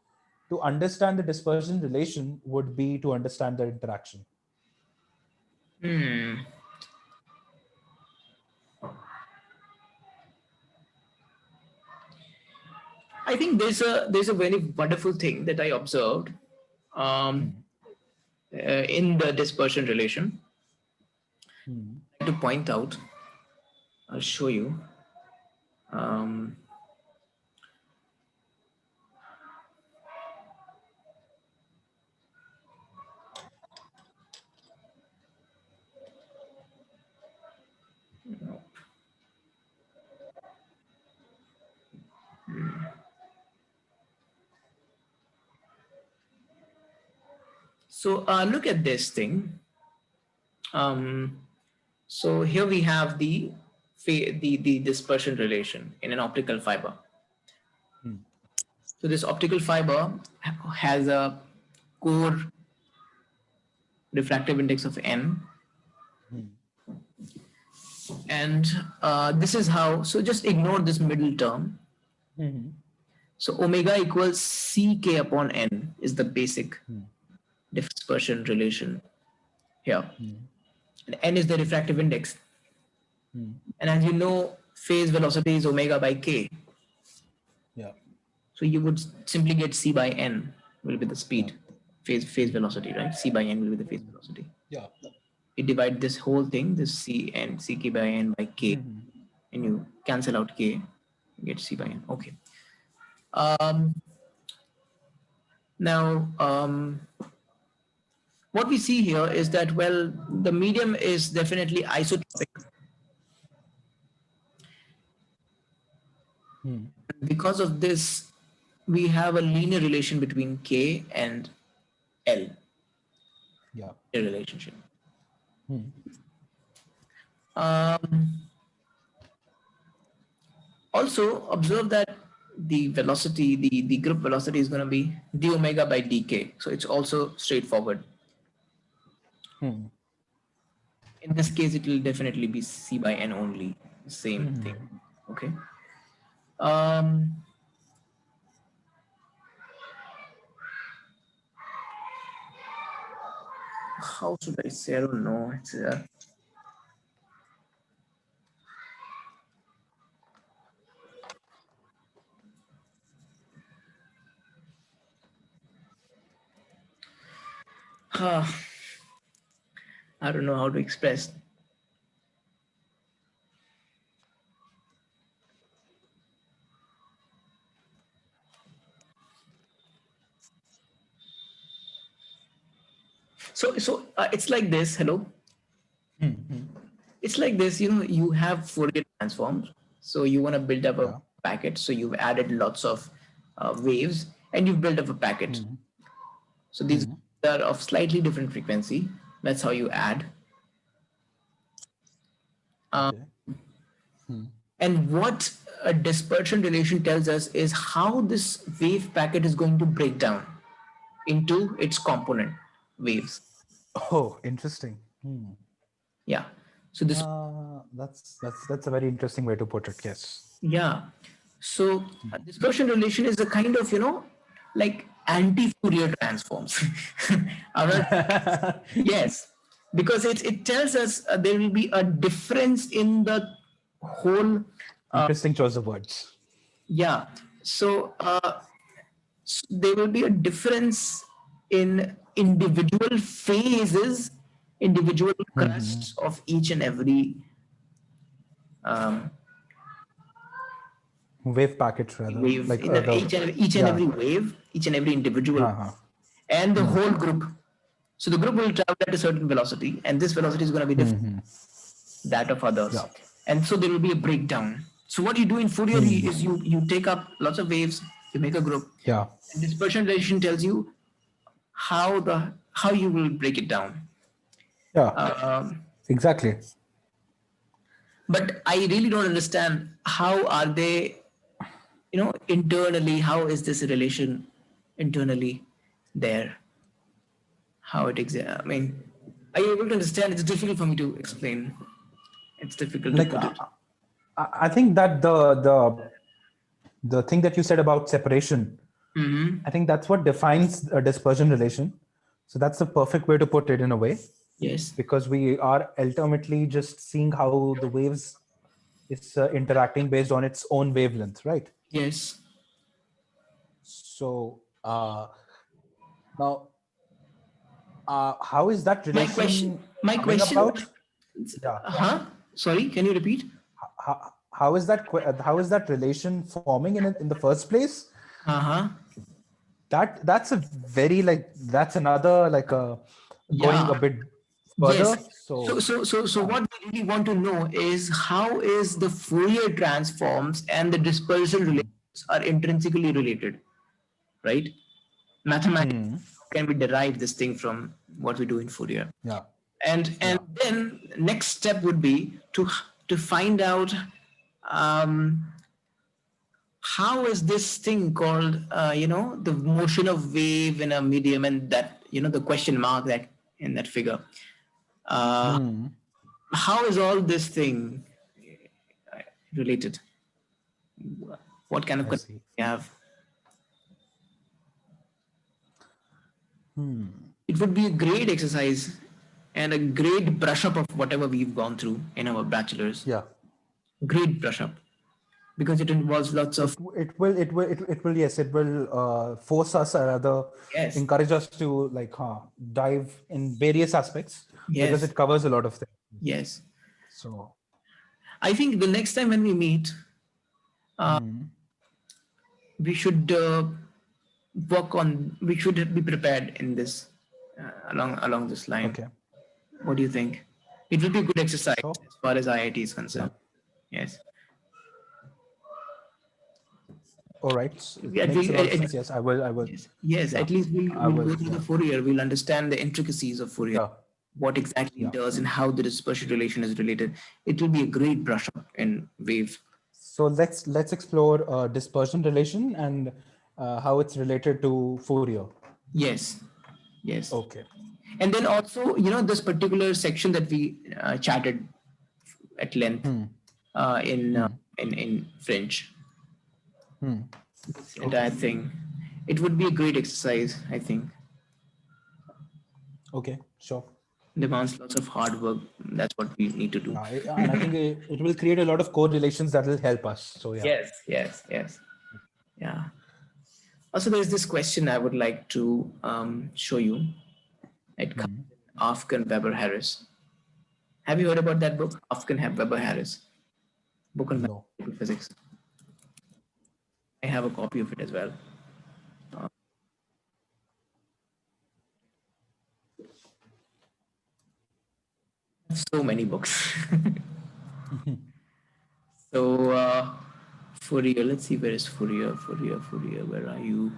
To understand the dispersion relation would be to understand the interaction. I think there's a very wonderful thing that I observed um, in the dispersion relation. To point out, I'll show you. Um, so look at this thing. So here we have the dispersion relation in an optical fiber. So this optical fiber has a core refractive index of n, and this is how. So just ignore this middle term. So omega equals ck upon n is the basic dispersion relation here, and n is the refractive index. And as you know, phase velocity is omega by k. Yeah. So you would simply get c by n will be the speed, phase velocity, right? C by n will be the phase velocity. Yeah. You divide this whole thing, this c and ck by n by k, and you cancel out k, you get c by n. Okay. Now, what we see here is that, well, the medium is definitely isotropic. Because of this, we have a linear relation between K and L. Yeah. A relationship. Also, observe that the velocity, the group velocity is going to be d omega by dk. So it's also straightforward. In this case, it will definitely be c by n only. Same thing. Okay. How should I say? I don't know. It's I don't know how to express. So it's like this. Hello. It's like this. You know, you have Fourier transforms. So you want to build up a packet. So you've added lots of waves, and you've built up a packet. So these are of slightly different frequency. That's how you add. And what a dispersion relation tells us is how this wave packet is going to break down into its component waves. Oh, interesting. Yeah. So this that's a very interesting way to put it. Yes. Yeah. So dispersion relation is a kind of, like anti-Fourier transforms. Yes, because it tells us there will be a difference in the whole. Interesting choice of words. Yeah. So there will be a difference in individual phases, individual crusts of each and every wave packets, rather. wave, Like each and every wave, each and every individual, and the whole group. So the group will travel at a certain velocity, and this velocity is going to be different that of others. And so there will be a breakdown. So what you do in Fourier is you take up lots of waves, you make a group. Yeah. And dispersion relation tells you how you will break it down. Yeah. Exactly. But I really don't understand how are they, internally, how is this relation internally there? How it exists? I mean, are you able to understand? It's difficult for me to explain. It's difficult to put it. I think that the thing that you said about separation, I think that's what defines a dispersion relation. So that's the perfect way to put it in a way. Yes. Because we are ultimately just seeing how the waves is interacting based on its own wavelength, right? Yes. So now, how is that relation? My question. About? Yeah. Sorry, can you repeat? How is that relation forming in the first place? That's a very that's another going a bit further. Yes. So what we really want to know is how is the Fourier transforms and the dispersion relations are intrinsically related, right? Mathematically, can we derive this thing from what we do in Fourier? Yeah. And then next step would be to find out um, how is this thing called the motion of wave in a medium, and that the question mark that in that figure. How is all this thing related? What kind of I connection see. we have? It would be a great exercise and a great brush up of whatever we've gone through in our bachelor's. Yeah. Great brush up, because it involves lots of It will yes, it will force us, or rather yes, encourage us to like dive in various aspects, because yes, it covers a lot of things. yes. So I think the next time when we meet, we should we should be prepared in this along this line. okay, What do you think? It will be a good exercise sure, as far as IIT is yeah, concerned. Yes. all right, it At makes a least, lot of sense. Yes, I will, yes, yes. yeah, At least I we'll will, go through yeah, the Fourier. We'll understand the intricacies of Fourier, yeah, what exactly it yeah. does, and how the dispersion relation is related. It will be a great brush up in wave. So let's explore dispersion relation and how it's related to Fourier. Yes, yes. Okay. And then also, this particular section that we chatted at length in French, this Okay. entire thing, it would be a great exercise. I think Okay. Sure. demands lots of hard work. That's what we need to do. And I think it will create a lot of correlations that will help us. So yeah. Yes, yes, yes. Yeah. Also, there's this question I would like to show you. It comes in Afghan Weber Harris. Have you heard about that book, Afghan Weber Harris? Book on No. mathematical physics. I have a copy of it as well. So many books. So Fourier, let's see, where is Fourier? Fourier, where are you?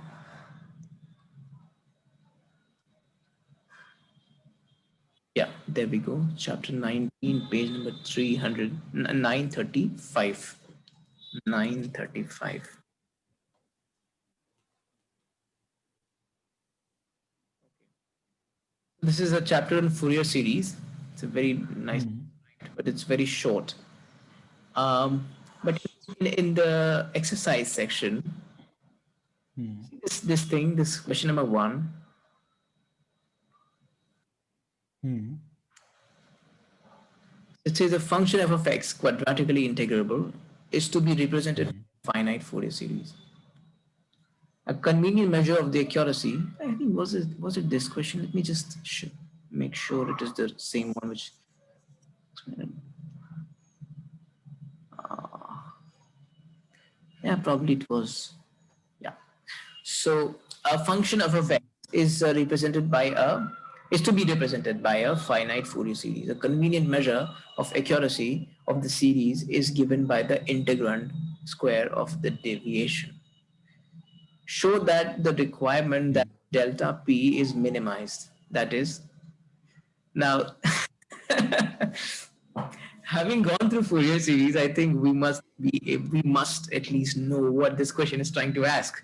Yeah, there we go. Chapter 19, page number 300, 935. 935. This is a chapter in Fourier series. It's a very nice, but it's very short. But in the exercise section, this question number 1. It says a function f of x quadratically integrable is to be represented in finite Fourier series. A convenient measure of the accuracy. I think was it this question? Let me just make sure it is the same one which. Yeah, probably it was. Yeah. So a function of f is represented by is to be represented by a finite Fourier series. A convenient measure of accuracy of the series is given by the integrand square of the deviation. Show that the requirement that delta p is minimized. That is, now having gone through Fourier series, I think we must at least know what this question is trying to ask.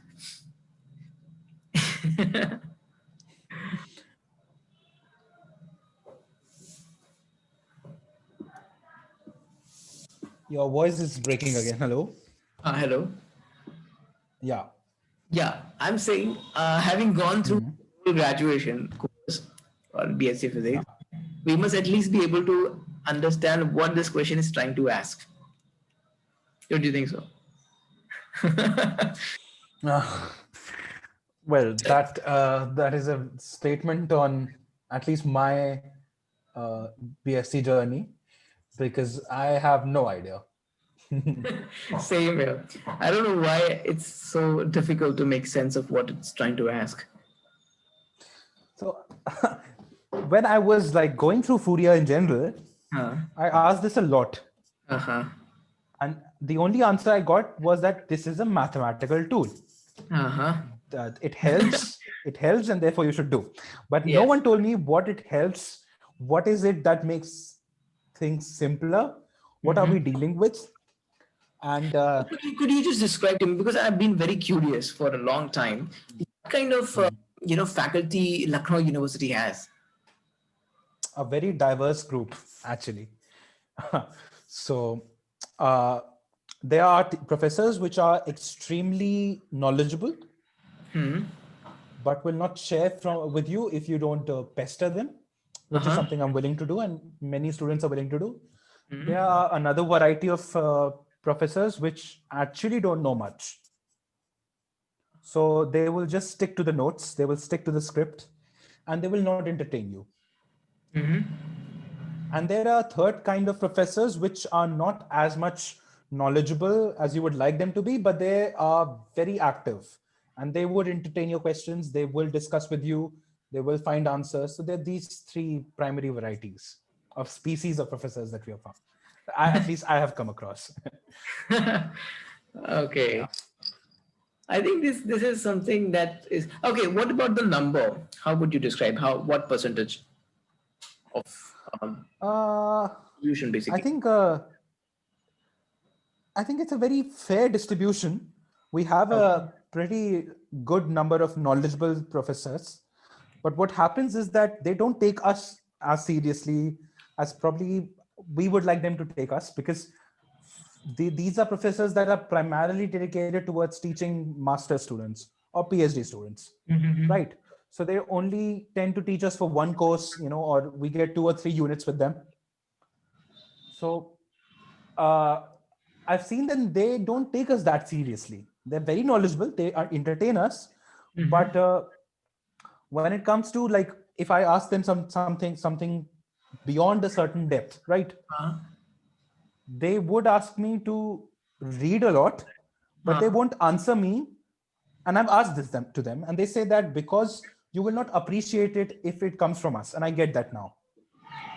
Your voice is breaking again. Hello. Hello. Yeah. Yeah, I'm saying, having gone through graduation course or BSc physics, we must at least be able to understand what this question is trying to ask. Don't you think so? Well, that is a statement on at least my BSc journey, because I have no idea. Same here. I don't know why it's so difficult to make sense of what it's trying to ask. So when I was like going through Fourier in general, I asked this a lot. And the only answer I got was that this is a mathematical tool. That it helps, and therefore you should do. But no one told me what it helps what is it that makes things simpler, what are we dealing with, and Could you just describe to me, because I've been very curious for a long time, what kind of faculty Lucknow University has? a very diverse group actually. So uh, there are professors which are extremely knowledgeable but will not share with you if you don't pester them, which is something I'm willing to do and many students are willing to do. There are another variety of professors which actually don't know much. So they will just stick to the notes, they will stick to the script, and they will not entertain you. And there are third kind of professors which are not as much knowledgeable as you would like them to be, but they are very active and they would entertain your questions. They will discuss with you. They will find answers. So there are these three primary varieties of species of professors that we have found. At least I have come across. Okay. Yeah. I think this is something that is okay. What about the number? How would you describe what percentage of Uh, solution I basically? think I think it's a very fair distribution. We have Okay. a pretty good number of knowledgeable professors, but what happens is that they don't take us as seriously as probably we would like them to take us, because these are professors that are primarily dedicated towards teaching master students or PhD students, right? So they only tend to teach us for one course, or we get 2 or 3 units with them. So uh, I've seen that they don't take us that seriously. They're very knowledgeable. They are entertain us, but when it comes to, like, if I ask them something beyond a certain depth, right? They would ask me to read a lot, but they won't answer me. And I've asked this them to them, and they say that because you will not appreciate it if it comes from us, and I get that now.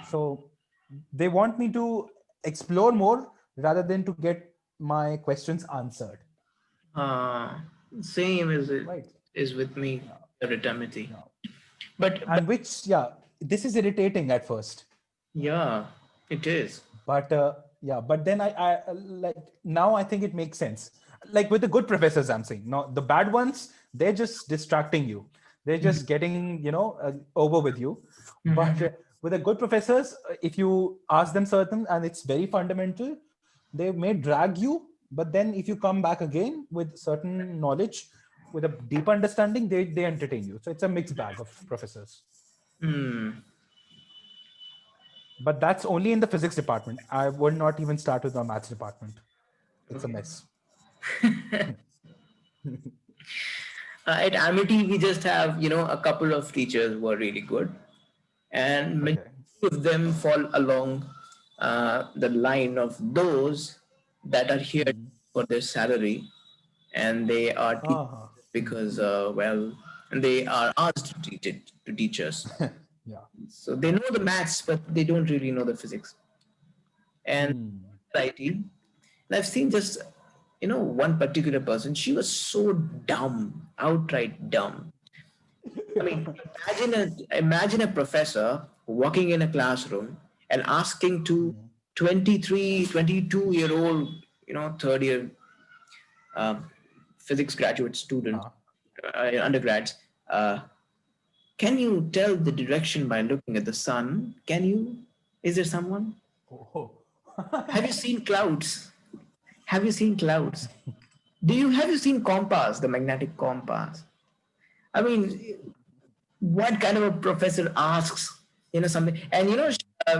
So they want me to explore more rather than to get my questions answered. Uh, Same as it Right. is with me Yeah. at Amity. Yeah. But And which, yeah, this is irritating at first, yeah, it is. but yeah, but then I like, now I think it makes sense. Like with the good professors, I'm saying, no, the bad ones, they're just distracting you. They're just getting, over with you. But with the good professors, if you ask them certain and it's very fundamental, they may drag you. But then if you come back again with certain knowledge, with a deep understanding, they entertain you. So it's a mixed bag of professors. But that's only in the physics department. I would not even start with the maths department. It's a Okay. mess. At Amity, we just have a couple of teachers who are really good, and many Okay. of them fall along the line of those that are here for their salary, and they are teaching Uh-huh. because and they are asked to teach us. Yeah. So they know the maths, but they don't really know the physics. And Hmm. IT, and I've seen just one particular person. She was so dumb, outright dumb. I mean, imagine a professor walking in a classroom and asking to 23, 22-year-old, third year um, physics graduate students, Uh, undergrads, uh, can you tell the direction by looking at the sun? Can you? Is there someone? oh. Have you seen clouds? Have you seen clouds? Have you seen compass, the magnetic compass? I mean, what kind of a professor asks, something? And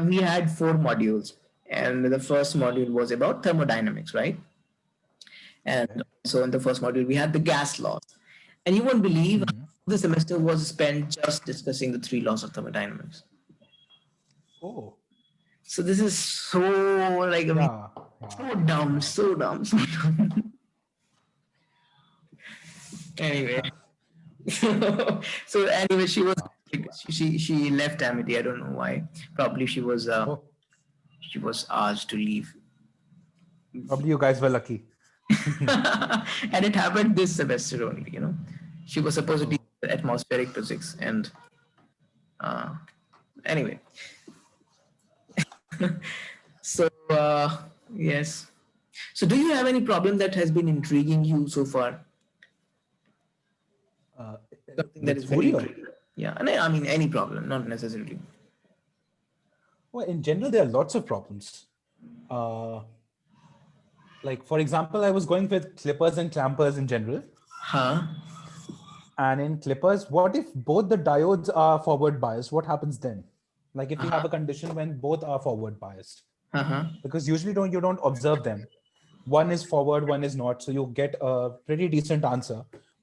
we had 4 modules, and the first module was about thermodynamics, right? And Okay. so in the first module, we had the gas laws. And you won't believe Hmm. the semester was spent just discussing the 3 laws of thermodynamics. Oh. So this is so, like, I mean, Yeah. Yeah. so dumb, Yeah. so dumb, so dumb. Anyway, so anyway, she was Yeah. she left Amity. I don't know why. Probably Oh. she was asked to leave. Probably you guys were lucky. And it happened this semester only. She was supposed to teach Oh. atmospheric physics, and uh, anyway. So yes. So do you have any problem that has been intriguing you so far? Uh, Something that with is very theory or intriguing. Yeah, and I mean any problem, not necessarily. well, in general, there are lots of problems. Uh, like for example, I was going with clippers and clampers in general. Huh? And in clippers, what if both the diodes are forward biased? What happens then? Like if we have Uh-huh. a condition when both are forward biased, Uh-huh. because usually don't observe them. One is forward, one is not. So you get a pretty decent answer.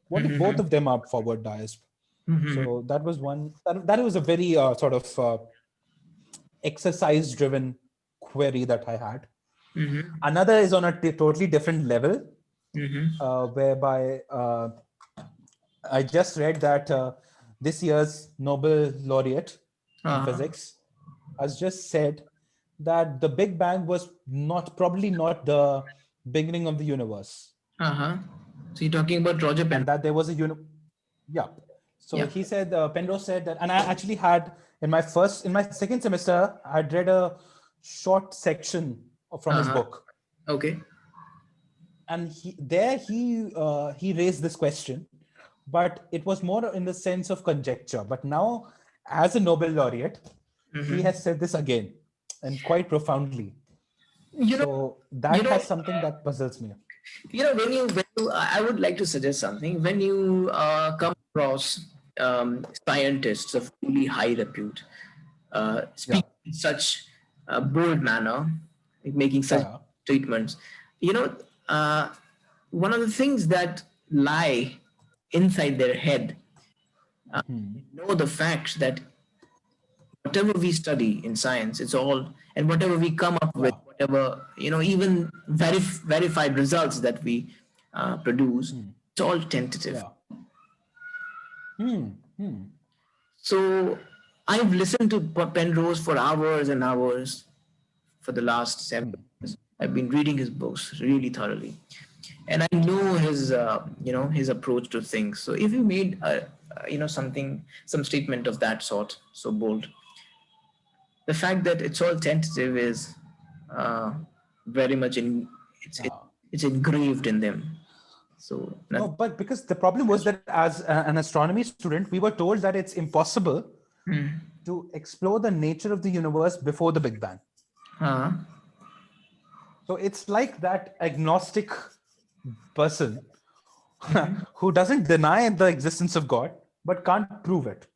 What if both Mm-hmm. of them are forward biased? Mm-hmm. So that was one. That was a very sort of exercise driven query that I had. Mm-hmm. Another is on a totally different level, Mm-hmm. whereby I just read that this year's Nobel laureate in Uh-huh. physics has just said that the Big Bang was probably not the beginning of the universe, Uh-huh. So you're talking about Roger and Penrose. that there was a yeah. So Yeah. he said, Penrose said that, and I actually had in my second semester, I'd read a short section from his Uh-huh. book, Okay. and he raised this question, but it was more in the sense of conjecture. But now, as a Nobel laureate, he Mm-hmm. has said this again, and quite profoundly. You know, So you that know, has something that puzzles me. when you I would like to suggest something. When you come across scientists of really high repute, Yeah, speaking in such a bold manner, like making such yeah, statements, you know, uh, one of the things that lie inside their head, they know the fact that whatever we study in science, it's all, and whatever we come up with, yeah, whatever, even verified results that we produce, it's all tentative. yeah. Hmm. Hmm. So I've listened to Penrose for hours and hours for the last 7 years. I've been reading his books really thoroughly, and I know his approach to things. So if you made some statement of that sort, so bold, the fact that it's all tentative is uh, very much Yeah. it's engraved in them. So No, nothing. but because the problem was that as an astronomy student, we were told that it's impossible to explore the nature of the universe before the Big Bang. Uh, So it's like that agnostic person who doesn't deny the existence of God but can't prove it.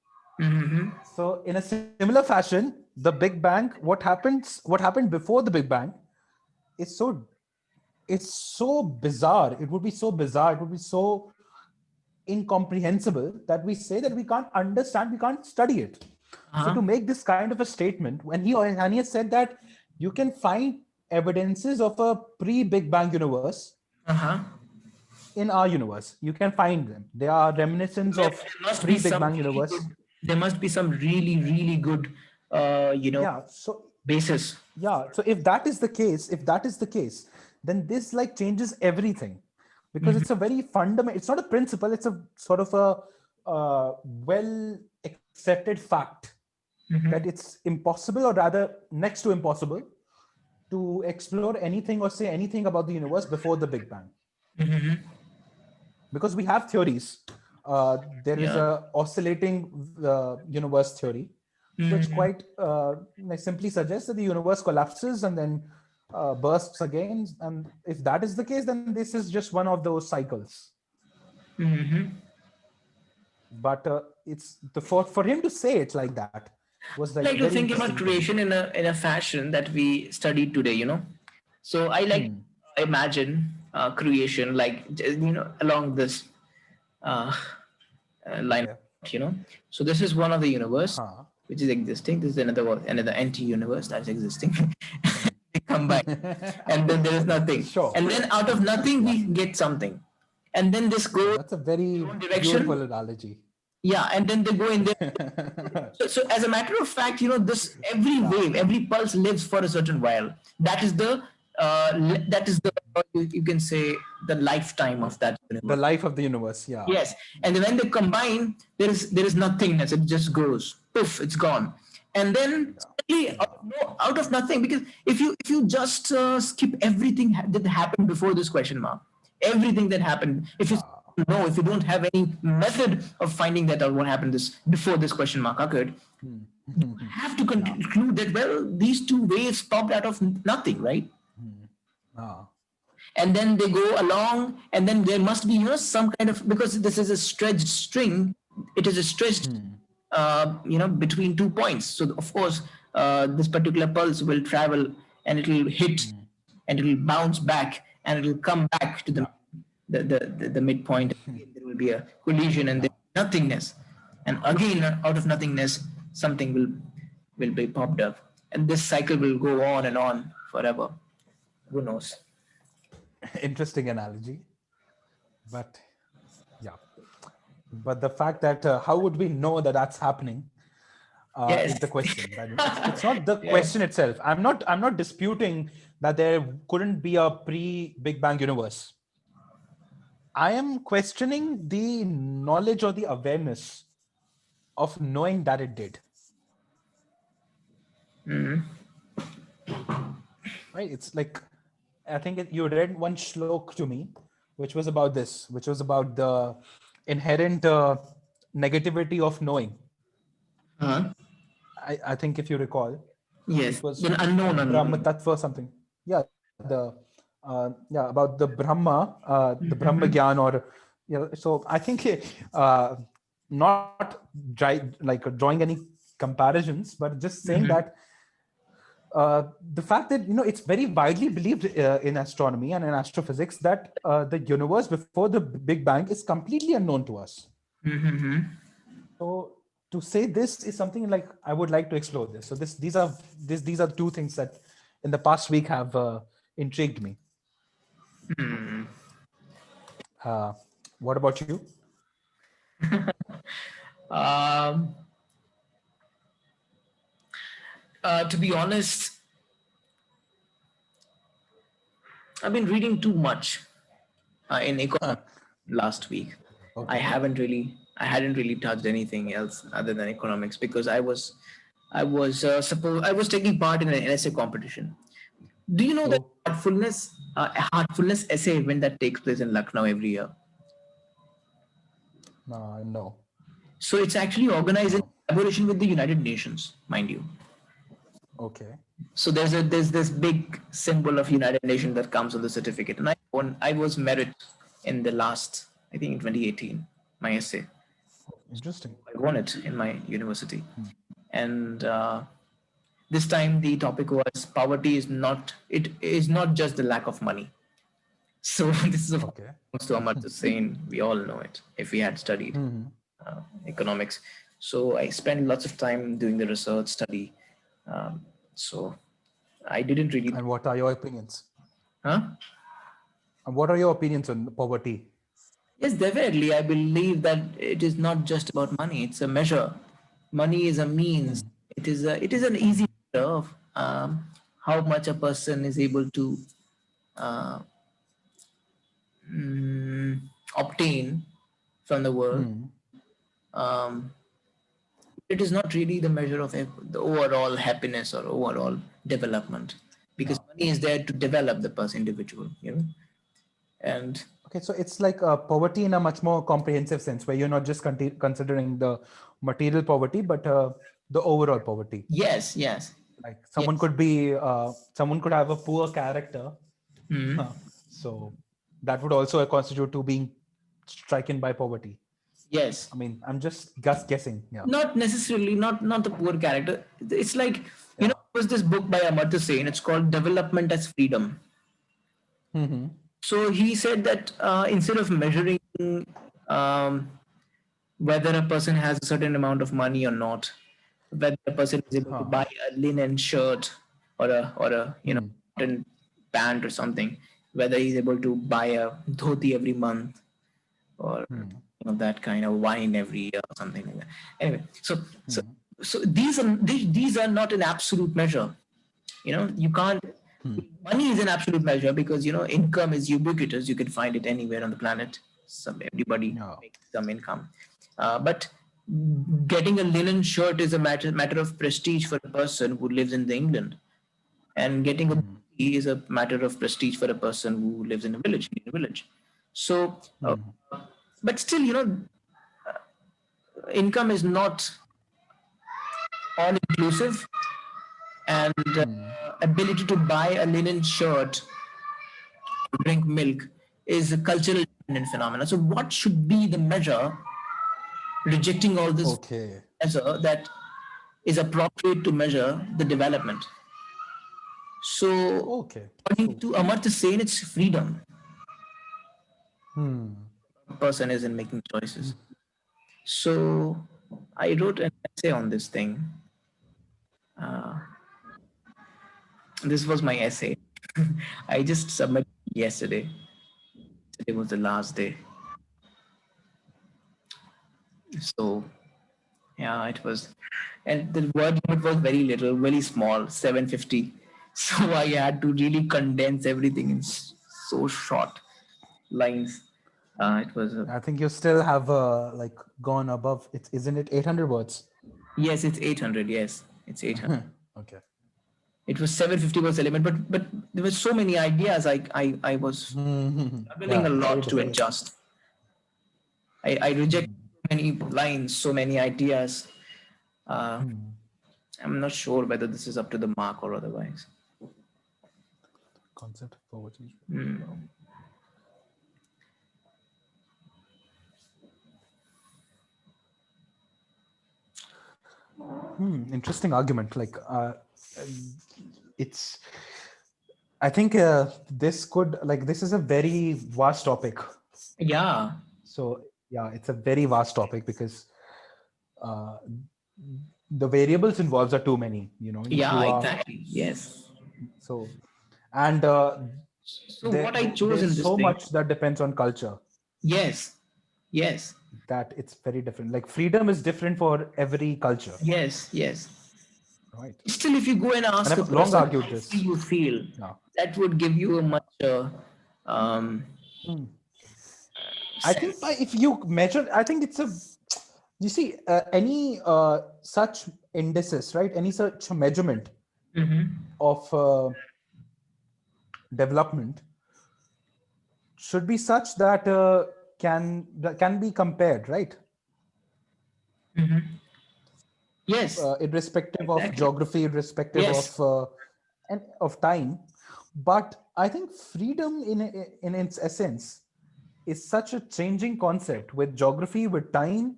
So in a similar fashion, the Big Bang, what happened before the Big Bang is it's so bizarre. It would be so bizarre. It would be so incomprehensible that we say that we can't understand, we can't study it. So uh-huh. to make this kind of a statement, when he has said that you can find evidences of a pre-Big Bang universe Uh-huh. in our universe, you can find them. They are reminiscence There, of there must be pre-Big some Bang really universe. good. There must be some really really good, Yeah. So basis. yeah. So if that is the case, then this like changes everything, because it's a very fundamental. It's not a principle. It's a sort of a well accepted fact that it's impossible, or rather next to impossible, to explore anything or say anything about the universe before the Big Bang, because we have theories. There is Yeah. a oscillating universe theory, which quite simply suggests that the universe collapses and then bursts again. And if that is the case, then this is just one of those cycles. But it's for him to say it like that was I like like to very think about interesting to me. creation in a fashion that we studied today. So I like to imagine creation like along this uh, line of Okay. thought. So this is one of the universe Huh. which is existing. This is another anti-universe that's existing. They combine, and then there is nothing, Sure. and then out of nothing Yeah. we get something, and then this Oh, goes that's a very in one beautiful direction. analogy. Yeah, and then they go in there. So as a matter of fact, this every Yeah. wave, every pulse lives for a certain while. That is the you can say the lifetime of that The universe. life of the universe. Yeah. Yes, and then when they combine, there is nothingness. It just goes poof, it's gone. And then suddenly, out of nothing, because if you just skip everything that happened before this question mark, everything that happened, if you know, if you don't have any method of finding that out, what happened this before this question mark occurred, have to conclude that, well, these two waves popped out of nothing, right? Ah. And then they go along, and then there must be, some kind of, because this is a stretched string, it is a stretched between 2 points. So of course, this particular pulse will travel, and it will hit, and it will bounce back, and it will come back to the midpoint. Again, there will be a collision, and then nothingness, and again, out of nothingness, something will be popped up, and this cycle will go on and on forever. Who knows? Interesting analogy, but yeah. But the fact that how would we know that that's happening Yes. is the question. Right? It's not the Yes. question itself. I'm not disputing that there couldn't be a pre-Big Bang universe. I am questioning the knowledge or the awareness of knowing that it did. Right? It's like, I think you read one shlok to me, which was about this, which was about the inherent negativity of knowing. Huh? I think if you recall, Yes. it was An unknown Brahma unknown. Tattva or something. Yeah, about the Brahma, the Brahma Gyan, or So I think not drawing any comparisons, but just saying that the fact that it's very widely believed in astronomy and in astrophysics that the universe before the Big Bang is completely unknown to us. So to say this is something like I would like to explore this. So these are two things that in the past week have intrigued me. What about you? Um, to be honest, I've been reading too much in economics last week. Okay. I hadn't really touched anything else other than economics, because I was taking part in an essay competition. Do you know that Oh, a heartfulness essay event that takes place in Lucknow every year? no. So it's actually organized in No. collaboration with the United Nations, mind you. Okay. So there's this big symbol of United Nations that comes on the certificate, and I was merit in the last, I think in 2018, my essay. Interesting. I won it in my university, and this time the topic was poverty is not just the lack of money. So this is of Okay. course to Amartya Sen. We all know it if we had studied economics. So I spent lots of time doing the research study. So I didn't really. And what are your opinions? Huh? And what are your opinions on poverty? Yes, definitely. I believe that it is not just about money. It's a measure. Money is a means. It is an easy measure of how much a person is able to uh, obtain from the world. Um, it is not really the measure of the overall happiness or overall development, because money is there to develop the person individual. And Okay, so it's like poverty in a much more comprehensive sense, where you're not just considering the material poverty, but the overall poverty. yes, yes, Like yes. someone could have a poor character, so that would also constitute to being stricken by poverty. Yes, I mean, I'm just guessing. Yeah. not necessarily, not the poor character. It's like, Yeah. there was this book by Amartya Sen. It's called Development as Freedom. So he said that instead of measuring um, whether a person has a certain amount of money or not, whether a person is able to buy a linen shirt or a cotton pant or something, whether he's able to buy a dhoti every month, or that kind of wine every year or something like that. Anyway, so these are not an absolute measure. You can't. Money is an absolute measure, because income is ubiquitous. You can find it anywhere on the planet. Everybody Yeah. makes some income, but getting a linen shirt is a matter of prestige for a person who lives in the England, and getting a booty is a matter of prestige for a person who lives in a village. So, but still, income is not all inclusive, and ability to buy a linen shirt, drink milk, is a cultural dependent phenomenon. So, what should be the measure rejecting all this Okay. measure that is appropriate to measure the development? So, Okay. according So, to Amartya Sen, it's freedom. A person is in making choices. So, I wrote an essay on this thing. This was my essay. I just submitted yesterday. Today was the last day. So, yeah, it was. And the word limit was very little, very small, 750. So I had to really condense everything in so short lines. It was a, I think you still have like gone above it, isn't it 800 words? yes, it's 800. Yes, it's 800. Okay. It was 750 was the limit, but there were so many ideas. I was struggling Yeah, a very lot to difficult. adjust. I reject so many lines, so many ideas. Uh, I'm not sure whether this is up to the mark or otherwise. Concept of poverty. Interesting argument. Like, it's. I think this is a very vast topic. Yeah, So yeah, it's a very vast topic because uh, the variables involved are too many. If yeah, you are exactly. Yes. so, and So what I chose there's in this so thing, much that depends on culture yes, yes, that it's very different. Like freedom is different for every culture, yes, yes. right? Still, if you go and And ask a I've long person argued how free this. you feel, Yeah. that would give you a much um, I think sense. if you measure, I think it's a, you see, any such indices, right? Any such measurement of development should be such that can be compared, right? Yes, Irrespective of exactly. geography, irrespective Yes. of and of time. But I think freedom in its essence is such a changing concept with geography, with time,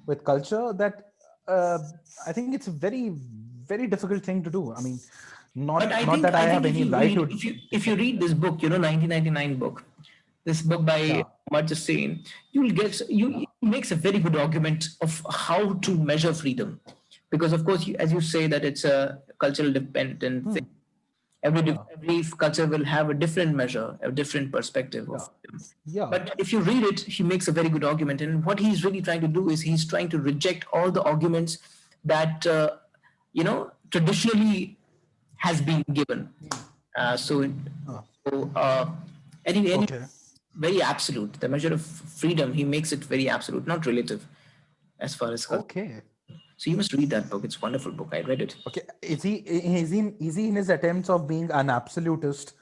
with culture that uh, I think it's a very, very difficult thing to do. I mean, But I not think that I I have think if any you right read to if you defend. read this book, 1999 book, this book by Yeah, Amartya Sen, you'll get you it makes a very good argument of how to measure freedom, because of course, as you say that it's a cultural dependent thing. yeah, Every culture will have a different measure, a different perspective of yeah, freedom. yeah. But if you read it, he makes a very good argument, and what he's really trying to do is he's trying to reject all the arguments that traditionally has been given. Uh, so, so any Okay. very absolute. The measure of freedom, he makes it very absolute, not relative, as far as culture. Okay. So you must read that book. It's a wonderful book. I read it. Okay. Is he in his attempts of being an absolutist,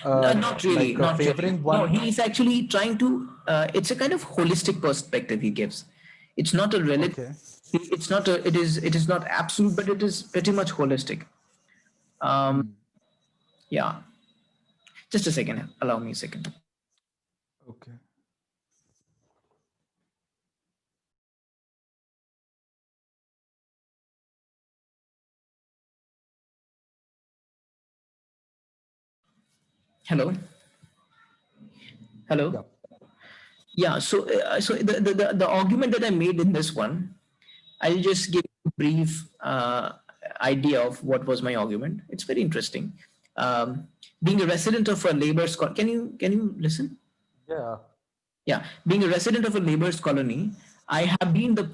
No, not really, like not really. favoring No, one? he's actually trying to. It's a kind of holistic perspective he gives. It's not a relative. Okay. It's not a. It is. It is not absolute, but it is pretty much holistic. Yeah. Just a second. Allow me a second. Okay. Hello. Hello. Yeah. Yeah. So the argument that I made in this one, I'll just give a brief idea of what was my argument. It's very interesting. Being a resident of a labor's can you listen? Yeah. Yeah, being a resident of a labor's colony, I have been the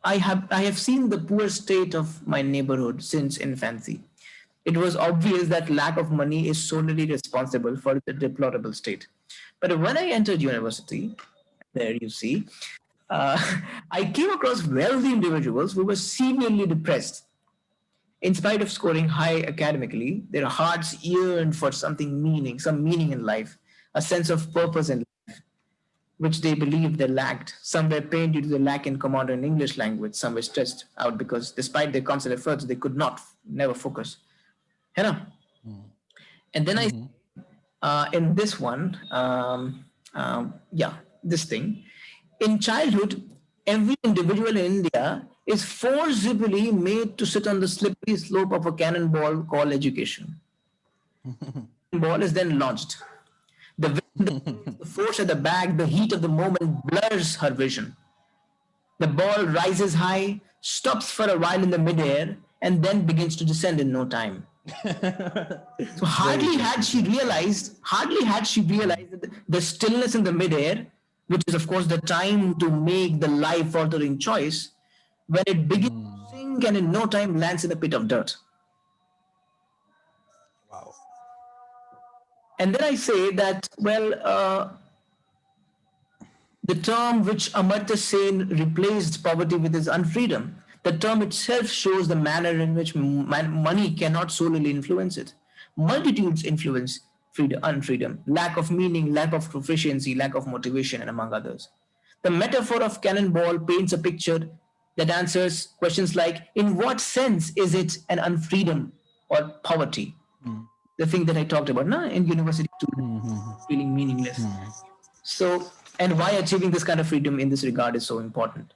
I have seen the poor state of my neighborhood since infancy. It was obvious that lack of money is solely responsible for the deplorable state. But when I entered university, there you see, uh, I came across wealthy individuals who were seemingly depressed. In spite of scoring high academically, their hearts yearned for something meaning, some meaning in life, a sense of purpose in life, which they believed they lacked. Some were pained due to the lack in command in English language. Some were stressed out because, despite their constant efforts, they could not, never focus. You know? And then I, Mhm. in this one, yeah, this thing, in childhood, every individual in India is forcibly made to sit on the slippery slope of a cannonball called education. Ball is then launched. The wind, the waves, the force at the back, the heat of the moment blurs her vision. The ball rises high, stops for a while in the midair, and then begins to descend in no time. So Very interesting. Yeah. hardly had she realized that the stillness in the midair, which is of course the time to make the life-altering choice, when it begins to sink and in no time lands in a pit of dirt. Wow. And then I say that, well, the term which Amartya Sen replaced poverty with is unfreedom. The term itself shows the manner in which money cannot solely influence it. Multitudes influence freedom, unfreedom, lack of meaning, lack of proficiency, lack of motivation, and among others. The metaphor of cannonball paints a picture that answers questions like, in what sense is it an unfreedom or poverty? The thing that I talked about, na, in university students feeling meaningless. So, and why achieving this kind of freedom in this regard is so important.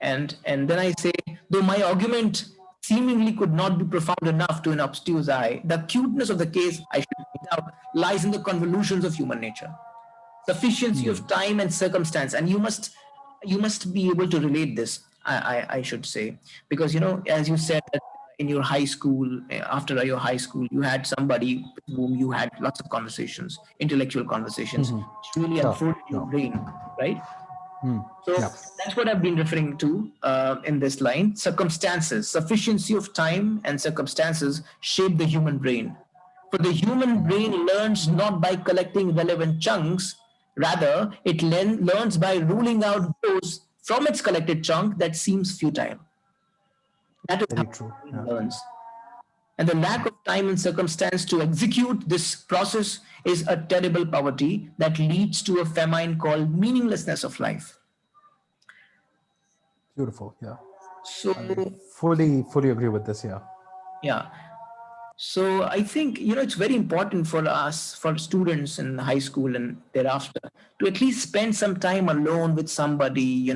And then I say, though my argument seemingly could not be profound enough to an obtuse eye, the cuteness of the case, I should point out, lies in the convolutions of human nature, sufficiency of time and circumstance, and you must be able to relate this. I should say, because as you said that in your high school, after your high school, you had somebody with whom you had lots of conversations, intellectual conversations, which really Yeah. unfolded your Yeah. brain, right? So Yeah. that's what I've been referring to in this line. Circumstances, sufficiency of time and circumstances shape the human brain. For the human brain learns not by collecting relevant chunks, rather, it learns by ruling out those from its collected chunk that seems futile. That is how Very true. the brain Yeah. learns. And the lack of time and circumstance to execute this process is a terrible poverty that leads to a famine called meaninglessness of life. Beautiful. Yeah. So, I fully agree with this. Yeah. yeah. So I think it's very important for us, for students in high school and thereafter, to at least spend some time alone with somebody,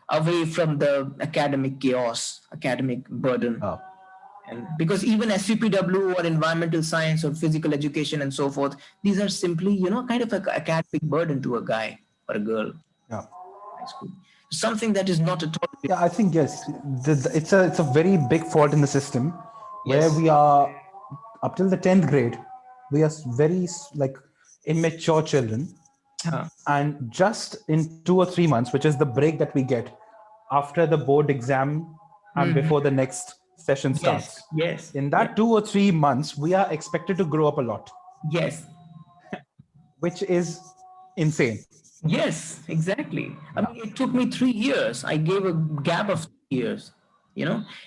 away from the academic chaos, academic burden. Yeah. And because even SVPW or environmental science or physical education and so forth, these are simply, kind of an academic burden to a guy or a girl in Yeah. high school. Something that is not at all. Yeah, I think yes, it's a very big fault in the system, where Yes. we are up till the 10th grade, we are very like immature children, Huh. and just in 2 or 3 months, which is the break that we get after the board exam and Mhm. before the next session Yes. starts, Yes. in Yes. that 2 or 3 months, we are expected to grow up a lot, Yes. which is insane. Yes, exactly. I Yeah. mean, it took me 3 years. I gave a gap of 3 years,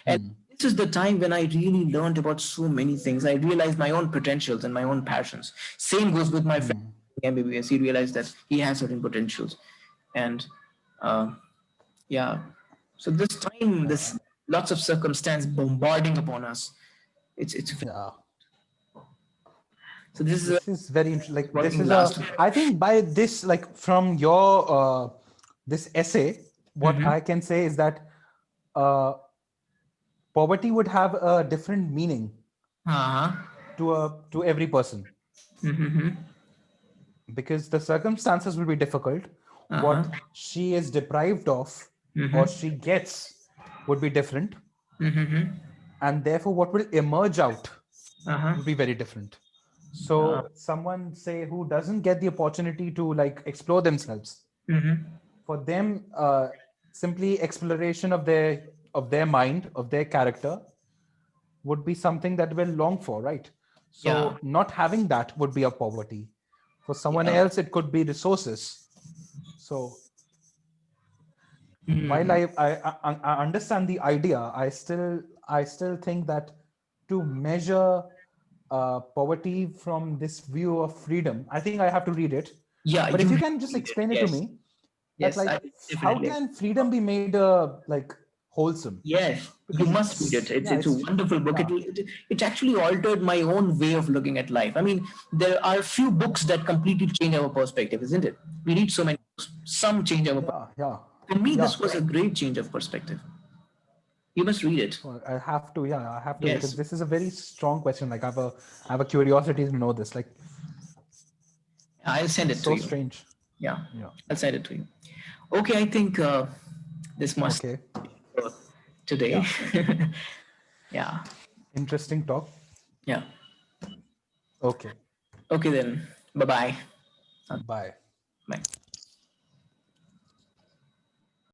and this is the time when I really learned about so many things. I realized my own potentials and my own passions. Same goes with my friend MBBS. He realized that he has certain potentials, and uh, yeah. So this time, Yeah. this lots of circumstance bombarding upon us. It's Yeah. so this is This is very interesting. Like this working is last. I think by this, like from your this essay, what I can say is that uh, poverty would have a different meaning Uh-huh. to every person, because the circumstances will be difficult. Uh-huh. What she is deprived of or she gets would be different, and therefore what will emerge out Uh-huh. will be very different. So someone say who doesn't get the opportunity to like explore themselves, for them simply exploration of their mind, of their character, would be something that we'll long for, right? Yeah. So not having that would be a poverty. For someone Yeah. else, it could be resources. So while I understand the idea, I still think that to measure poverty from this view of freedom, I think I have to read it. Yeah, But you if you have can to just read it. explain it to Yes, me, that yes, like how definitely. can freedom be made like wholesome? Yes, you Because must read it. it's yeah, It's a it's wonderful book. yeah, It actually altered my own way of looking at life. I mean, there are few books that completely change our perspective, isn't it? We read so many books. Some change our perspective. yeah, yeah, For me, yeah. this was a great change of perspective. You must read it. Well, I have to, yeah, I have to because Yes, this is a very strong question. Like I have a curiosity to know this. Like I'll send it's it to so you. strange. Yeah, Yeah. I'll send it to you. Okay, I think this must Okay. be for today. Yeah. Yeah, Interesting talk. yeah. Okay. Okay then. Bye bye. Bye. Bye.